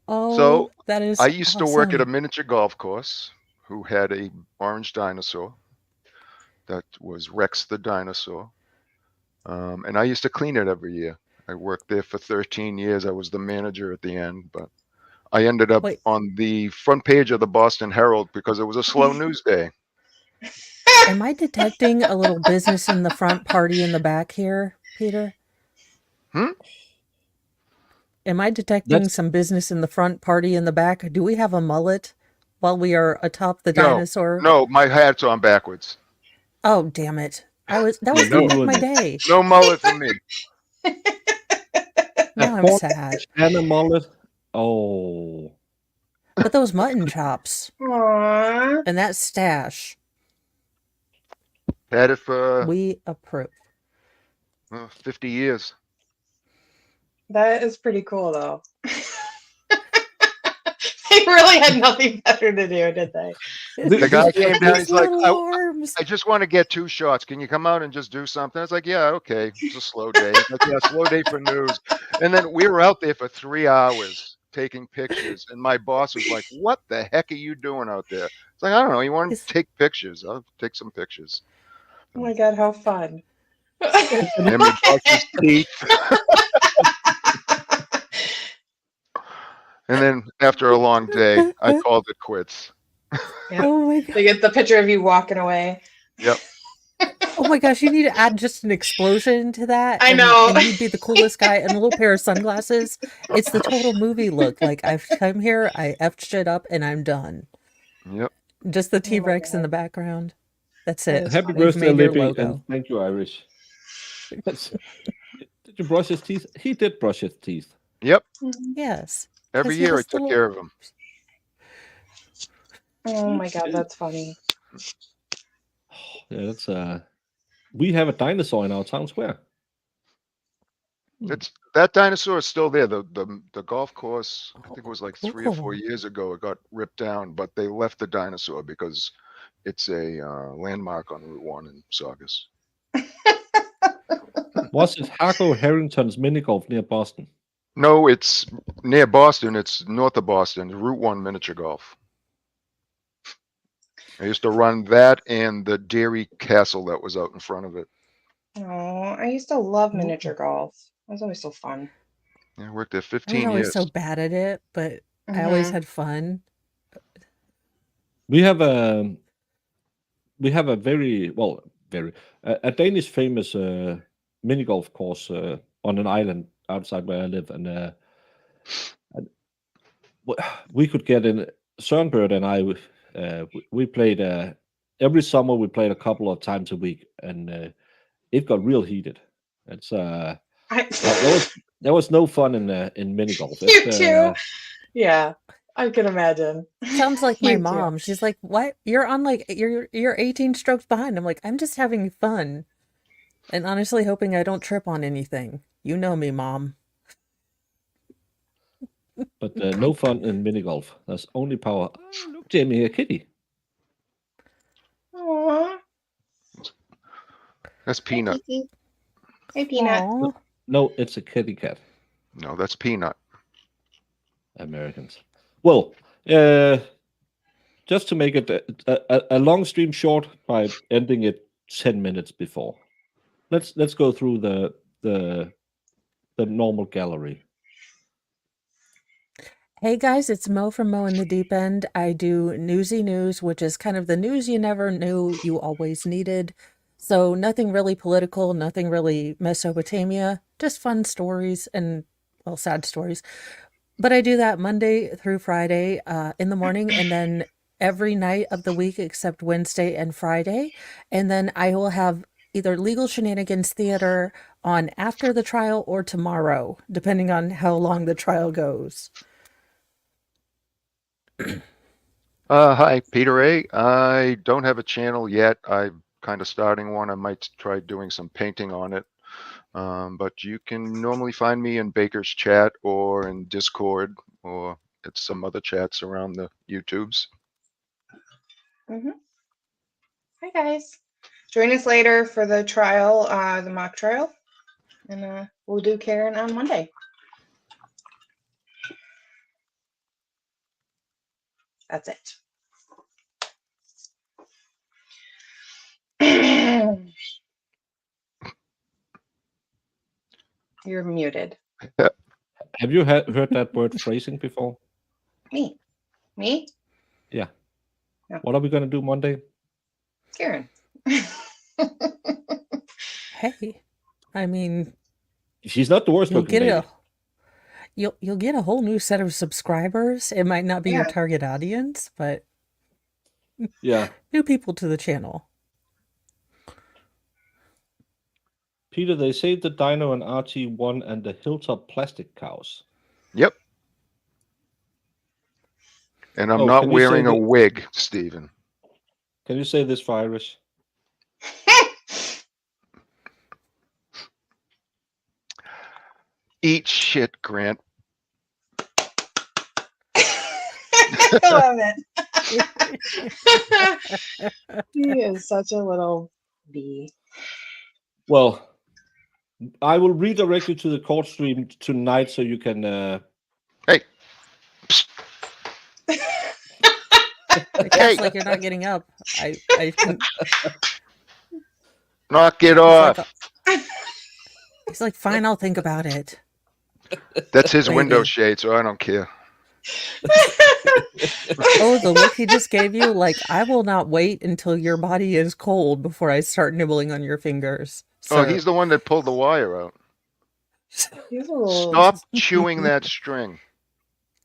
Oh, So, that is I used to work at a awesome. miniature golf course who had a orange dinosaur that was Rex the dinosaur. And I used to clean it every year. I worked there for 13 years. I was the manager at the end, but I ended up Wait. on the front page of the Boston Herald because it was a slow news day. Am I detecting a little business in the front, party in the back here, Peter? Am I detecting some business in the front, party in the back? Do we have a mullet while we are atop the dinosaur? No, my hat's on backwards. Oh, damn it. That was Yeah, going to make my day. No mullet for me. Now I'm sad. And a mullet. Oh. But those mutton chops Aww. and that stash, Had it for we approve. 50 years. That is pretty cool, though. They really had nothing better to do, did they? The guy came down. He's like, arms. I just want to get 2 shots. Can you come out and just do something? I was like, yeah, okay. It's a slow day. He's like, yeah, slow day for news. And then we were out there for 3 hours taking pictures. And my boss was like, what the heck are you doing out there? It's like, I don't know. You want to take pictures? I'll take some pictures. Oh my God, how fun. And my boss's teeth. And then after a long day, I called it quits. Yep. Oh my God. They get the picture of you walking away. Yep. Oh my gosh, you need to add just an explosion to that. I know. And you'd be the coolest guy and a little pair of sunglasses. It's the total movie look. Like, I've come here, I effed shit up, and I'm done. Yep. Just the T-Rex in the background. That's it. Happy They've birthday, made your Libby, logo. and thank you, Irish. Did you brush his teeth? He did brush his teeth. Yep. Yes. Every year I took care of him. Oh my God, that's funny. Yeah, that's we have a dinosaur in our town square. It's that dinosaur is still there. The golf course, I think it was like 3 or 4 Ooh. years ago, it got ripped down, but they left the dinosaur because it's a landmark on Route 1 in Saugus. Was it Hargo Harrington's mini golf near Boston? No, it's near Boston. It's north of Boston, Route 1 miniature golf. I used to run that and the dairy castle that was out in front of it. Oh, I used to love miniature golf. It was always so fun. Yeah, I worked there I 15 was always years. so bad at it, but I always had fun. We have a very a Danish famous mini golf course on an island outside where I live, and we could get in. Sørenbird and I, we played every summer. We played a couple of times a week, and it got real heated. It's there was no fun in mini golf. You too. Yeah. I can imagine. Sounds like my You too. mom. She's like, "What? You're on like you're 18 strokes behind." I'm like, "I'm just having fun." And honestly hoping I don't trip on anything. You know me, Mom. But no fun in mini golf. There's only power. Oh, look, Jamie, a kitty. Aww. That's Peanut. Hey, Peanut. Aw. No, it's a kitty cat. No, that's Peanut. Americans. Well, just to make it a long stream short by ending it 10 minutes before. Let's go through the normal gallery. Hey guys, it's Mo from Mo in the Deep End. I do Newsy News, which is kind of the news you never knew you always needed. So nothing really political, nothing really Mesopotamia, just fun stories and, well, sad stories. But I do that Monday through Friday in the morning, and then every night of the week except Wednesday and Friday. And then I will have either Legal Shenanigans Theater on after the trial or tomorrow, depending on how long the trial goes. Hi, Peter A. I don't have a channel yet. I'm kind of starting one. I might try doing some painting on it. But you can normally find me in Baker's chat or in Discord or at some other chats around the YouTubes. Hi, guys. Join us later for the trial, the mock trial. And we'll do Karen on Monday. That's it. You're muted. Have you heard that word phrasing before? Me? Yeah. No. What are we going to do Monday? Karen. Hey, I mean, She's not the worst you'll looking get lady. you'll get a whole new set of subscribers. It might not be your target audience, but Yeah. new people to the channel. Peter, they saved the Dino and RT1 and the Hilltop plastic cows. Yep. And I'm not can you say wearing a that- wig, Stephen. Can you say this for Irish? Eat shit, Grant. I love it. He is such a little bee. Well, I will redirect you to the court stream tonight so you can... Hey. It's like you're not getting up. I can... Knock it off. He's like, fine, I'll think about it. That's his window shade, so I don't care. Oh, the look he just gave you, like, I will not wait until your body is cold before I start nibbling on your fingers. Oh, he's the one that pulled the wire out. Stop chewing that string.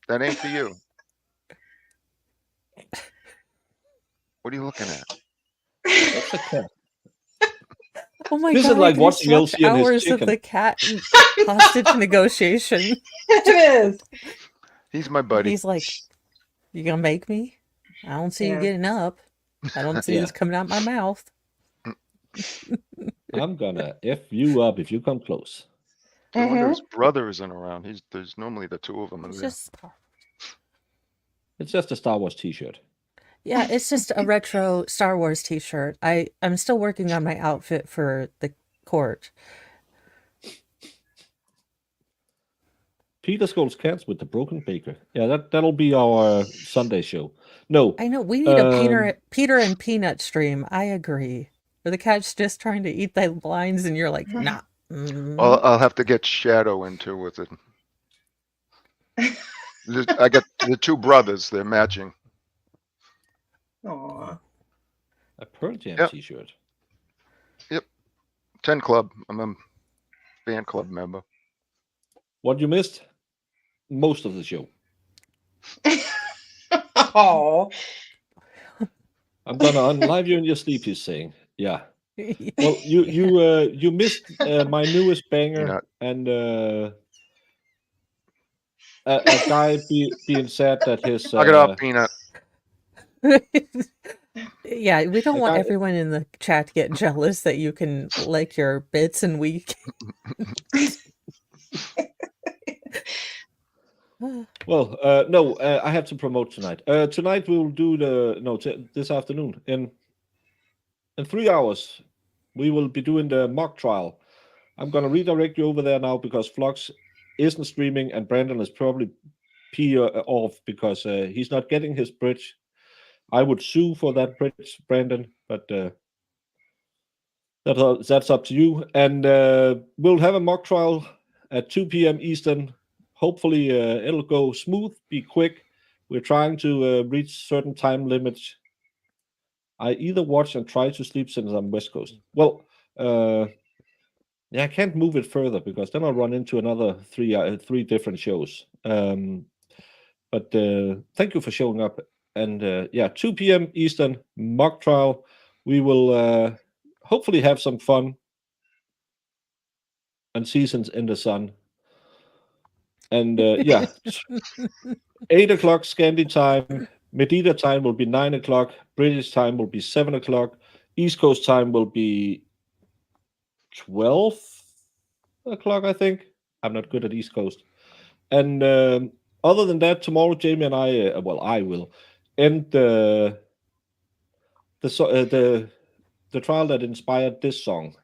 That ain't for you. What are you looking at? That's a cat. Oh my This God, is like you watching swapped Elsie and his hours of chicken. the cat hostage negotiation. It is. He's my buddy. He's like, you gonna make me? I don't see you getting up. I don't see this coming out my mouth. I'm gonna F you up if you come close. I wonder his brother isn't around. There's normally the two of them. It's just a Star Wars t-shirt. Yeah, it's just a retro Star Wars t-shirt. I'm still working on my outfit for the court. Peter scolds cats with the broken baker. Yeah, that'll be our Sunday show. No, I know we need a Peter and Peanut stream. I agree. Where the cat's just trying to eat the lines, and you're like, nah. I'll have to get Shadow into with it. I got the two brothers. They're matching. Aww. A Pearl Jam t-shirt. Yep. 10 Club. I'm a fan club member. What you missed? Most of the show. Oh. I'm gonna unlive you in your sleep, he's saying. Yeah. Well, you missed my newest banger, and a guy being sad that his Knock it off, Peanut. Yeah, we don't want guy- everyone in the chat to get jealous that you can like your bits and we Well, no, I have to promote tonight. Tonight we will do this afternoon in 3 hours. We will be doing the mock trial. I'm gonna redirect you over there now because Flux isn't streaming and Brandon is probably off because he's not getting his bridge. I would sue for that bridge, Brandon, but that's up to you. And we'll have a mock trial at 2 p.m. Eastern. Hopefully it'll go smooth, be quick. We're trying to reach certain time limits. I either watch and try to sleep since I'm West Coast. Well, yeah, I can't move it further because then I'll run into another three different shows. But thank you for showing up. And yeah, 2 p.m. Eastern, mock trial. We will hopefully have some fun and seasons in the sun. And yeah, 8 o'clock Scandi time. Medina time will be 9 o'clock. British time will be 7 o'clock. East Coast time will be 12 o'clock, I think. I'm not good at East Coast. And other than that, tomorrow, Jamie and I, I will end the trial that inspired this song.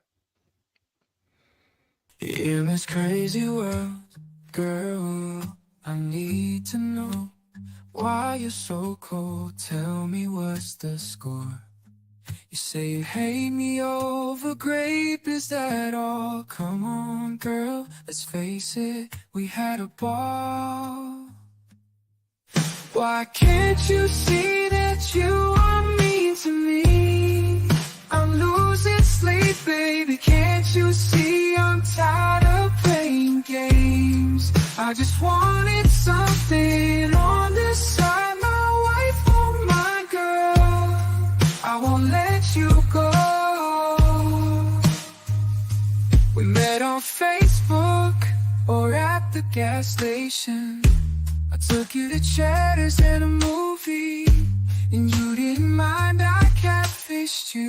In this crazy world, girl, I need to know why you're so cold. Tell me what's the score. You say you hate me over grape, is that all? Come on, girl, let's face it, we had a ball. Why can't you see that you are mean to me? I'm losing sleep, baby, can't you see I'm tired of playing games? I just wanted something on the side, my wife or my girl. I won't let you go. We met on Facebook or at the gas station. I took you to Cheddar's and a movie, and you didn't mind I catfished you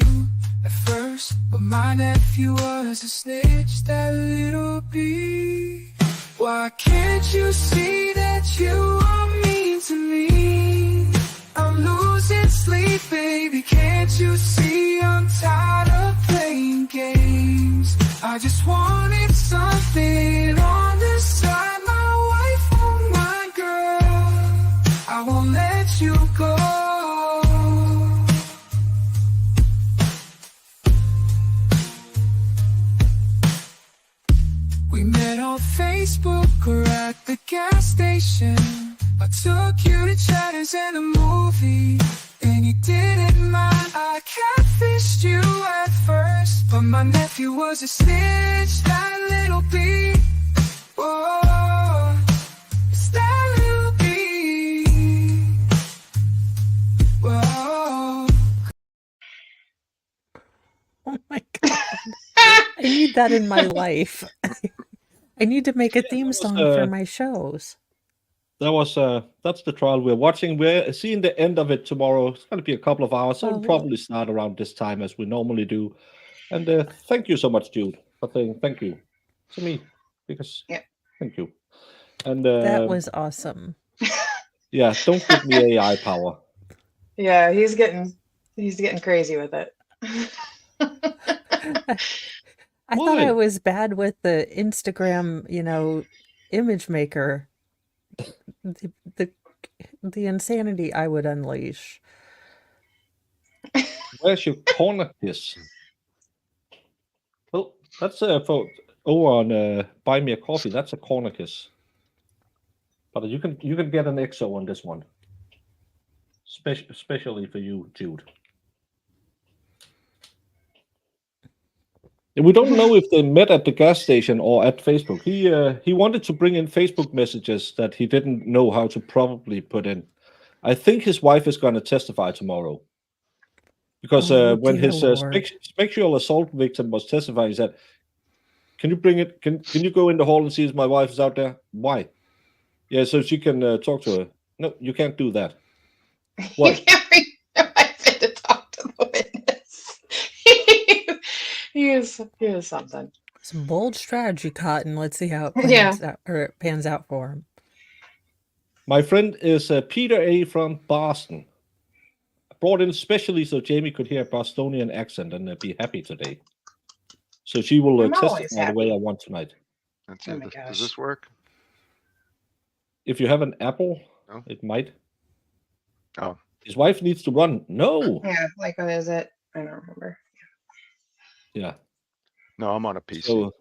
at first, but my nephew was a snitch, that little bee. Why can't you see that you are mean to me? I'm losing sleep, baby, can't you see I'm tired of playing games? I just wanted something on the side, my wife or my girl. I won't let you go. We met on Facebook or at the gas station. I took you to Cheddar's and a movie, and you didn't mind I catfished you at first, but my nephew was a snitch, that little bee. Whoa, it's that little bee. Whoa. Oh my god. I need that in my life. I need to make a theme song for my shows. That's the trial we're watching. We're seeing the end of it tomorrow. It's going to be a couple of hours, so it'll probably start around this time as we normally do. And thank you so much, Jude, for saying thank you to me, because thank you. And that was awesome. Yeah, don't give me AI power. Yeah, he's getting crazy with it. I thought I was bad with the Instagram, image maker. The insanity I would unleash. Where's your corner kiss? Well, that's for over on Buy Me a Coffee. That's a corner kiss. But you can get an EXO on this one, especially for you, Jude. We don't know if they met at the gas station or at Facebook. He wanted to bring in Facebook messages that he didn't know how to probably put in. I think his wife is going to testify tomorrow. Because when his sexual assault victim was testifying, he said, "Can you bring it? Can you go in the hall and see if my wife is out there?" Why? Yeah, so she can talk to her. No, you can't do that. You What? can't bring him to talk to the witness. he is something. Some bold strategy, Cotton. Let's see how it pans out for him. My friend is Peter A. from Boston. Brought in specially so Jamie could hear a Bostonian accent and be happy today. So she will I'm always testify the way happy. I want tonight. Let's Oh see. my Does gosh. this work? If you have an Apple, No. it might. Oh. His wife needs to run. No. Yeah, like what is it? I don't remember. Yeah. No, I'm on a PC. So,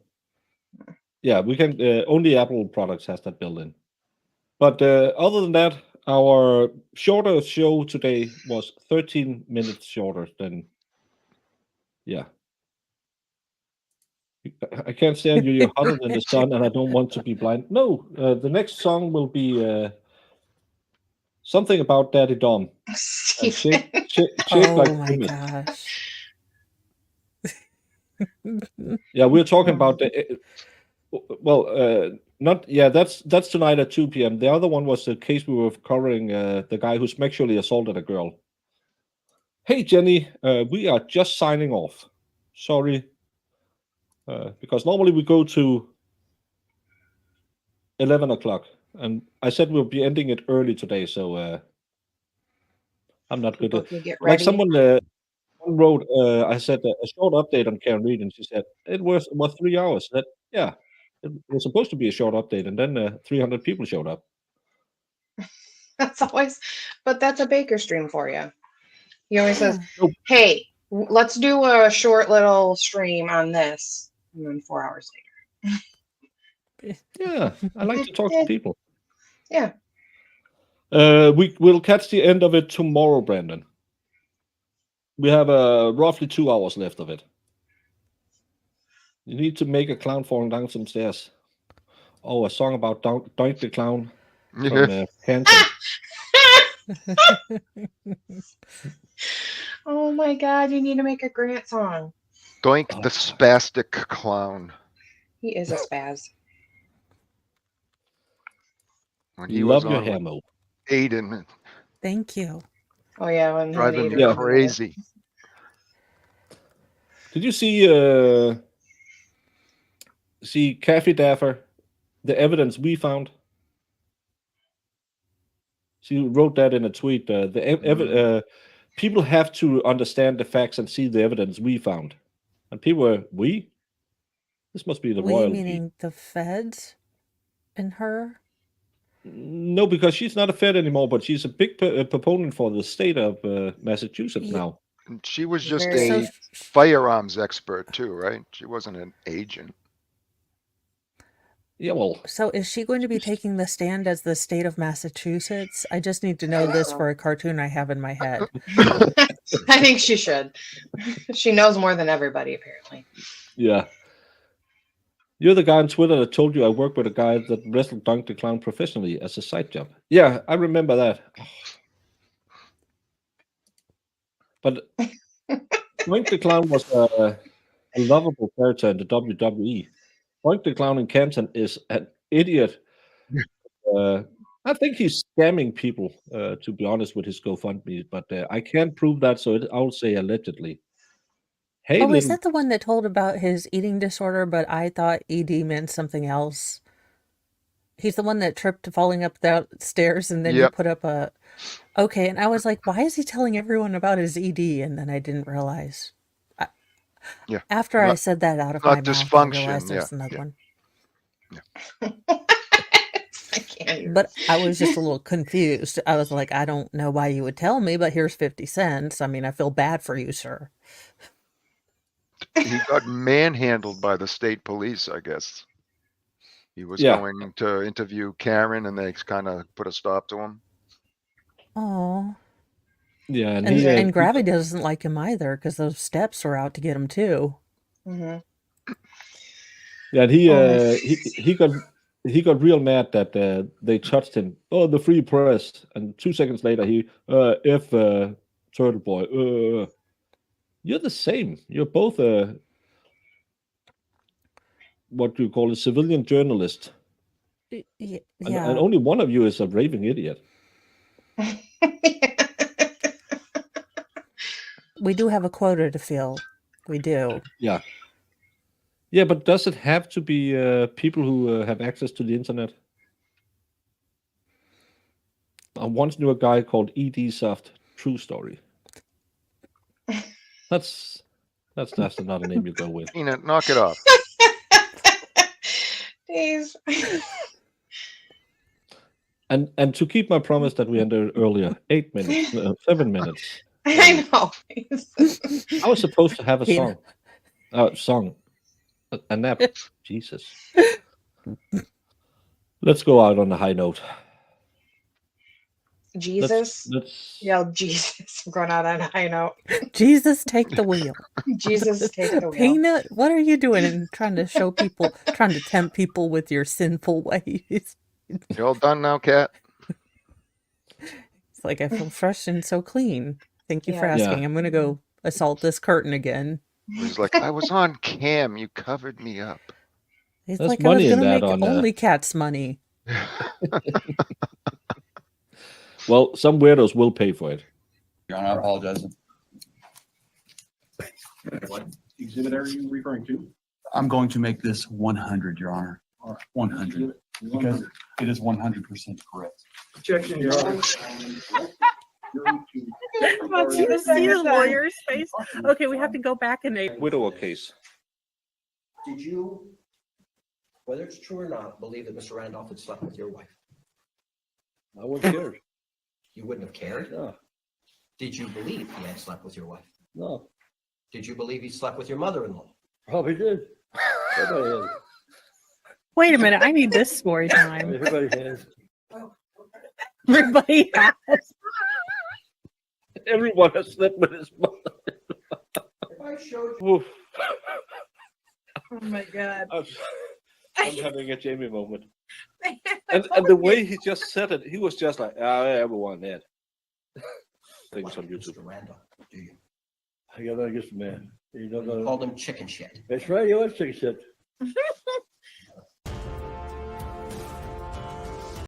yeah, we can only Apple products has that built in. But other than that, our shorter show today was 13 minutes shorter than. Yeah. I can't stand you. You're hotter than the sun, and I don't want to be blind. No, the next song will be something about Daddy Dom. Stephen. Shake like my Jimmy. gosh. Yeah, we're talking about the. Not yeah. That's tonight at 2 p.m. The other one was the case we were covering. The guy who sexually assaulted a girl. Hey Jenny, we are just signing off. Sorry, because normally we go to 11 o'clock, and I said we'll be ending it early today. So I'm not good People at. can get Like ready. someone wrote, I said a short update on Karen Reed, and she said it was 3 hours. That yeah, it was supposed to be a short update, and then 300 people showed up. That's always, but that's a Baker stream for you. He always says, Nope. "Hey, let's do a short little stream on this," and then 4 hours later. Yeah, I like to talk to people. Yeah. We will catch the end of it tomorrow, Brandon. We have roughly 2 hours left of it. You need to make a clown falling down some stairs. Oh, a song about Doink the Clown from Kansas. Oh my God! You need to make a Grant song. Doink the spastic clown. He is a spaz. When he Love was your on hair, with Mo. Aiden, Thank you. Oh yeah, when driving me Yeah. crazy. Did you see Kathy Daffer, the evidence we found? She wrote that in a tweet. People have to understand the facts and see the evidence we found. And people were, we? This must be the We royalty. meaning the feds and her? No, because she's not a Fed anymore, but she's a big proponent for the state of Massachusetts now. And she was just Very- a firearms expert too, right? She wasn't an agent. Yeah, well. So is she going to be taking the stand as the state of Massachusetts? I just need to know this for a cartoon I have in my head. I think she should. She knows more than everybody, apparently. Yeah. You're the guy on Twitter that told you I work with a guy that wrestled Dunk the Clown professionally as a side job. Yeah, I remember that. But Dunk the Clown was a lovable character in the WWE. Dunk the Clown in Canton is an idiot. I think he's scamming people, to be honest, with his GoFundMe, but I can't prove that, so I'll say allegedly. Hey, is that the one that told about his eating disorder, but I thought ED meant something else? He's the one that tripped falling up the stairs, and then you put up a... Okay, and I was like, why is he telling everyone about his ED? And then I didn't realize. After I said that out of my mouth, I realized there's another one. But I was just a little confused. I was like, I don't know why you would tell me, but here's 50 cents. I mean, I feel bad for you, sir. He got manhandled by the state police, I guess. He was going to interview Karen, and they kind of put a stop to him. Oh. Yeah, and Gravity doesn't like him either, because those steps are out to get him too. Mm-hmm. Yeah, and he got real mad that they touched him. Oh, the free press. And 2 seconds later, he Turtle Boy. You're the same. You're both what do you call a civilian journalist. And only one of you is a raving idiot. We do have a quota to fill. We do. Yeah. Yeah, but does it have to be people who have access to the internet? I once knew a guy called ED Soft. True story. That's not a name you go with. Peanut, knock it off. Days. And to keep my promise that we ended earlier, 8 minutes, 7 minutes. I know. I was supposed to have a song. A nap. Jesus. Let's go out on a high note. Jesus. Let's Yeah, Jesus. I'm going out on a high note. Jesus, take the wheel. Jesus, take the wheel. Peanut, what are you doing and trying to show people, trying to tempt people with your sinful ways? You all done now, Kat? It's like I feel fresh and so clean. Thank you for Yeah. asking. I'm going to go assault this curtain again. He's like, I was on cam. You covered me up. He's There's like, I was money in going to that make on, only cats money. Well, some weirdos will pay for it. Your Honor, I apologize. What exhibit are you referring to? I'm going to make this 100, Your Honor. 100. Because it is 100% correct. Objection, Your Honor. Do you see the lawyer's face? Okay, we have to go back and Widower case. Did you, whether it's true or not, believe that Mr. Randolph had slept with your wife? I wouldn't care. You wouldn't have cared? No. Did you believe he had slept with your wife? No. Did you believe he slept with your mother-in-law? Probably did. Everybody Wait a minute, I need this story time. Everybody has. Everybody has. Everyone has slept with his mother. If I showed you. Oh my God. I'm having a Jamie moment. And the way he just said it, he was just like, everyone did. Things on YouTube. Mr. Randolph, do you? I got to get some man. You Called him chicken shit. That's right, you are chicken shit.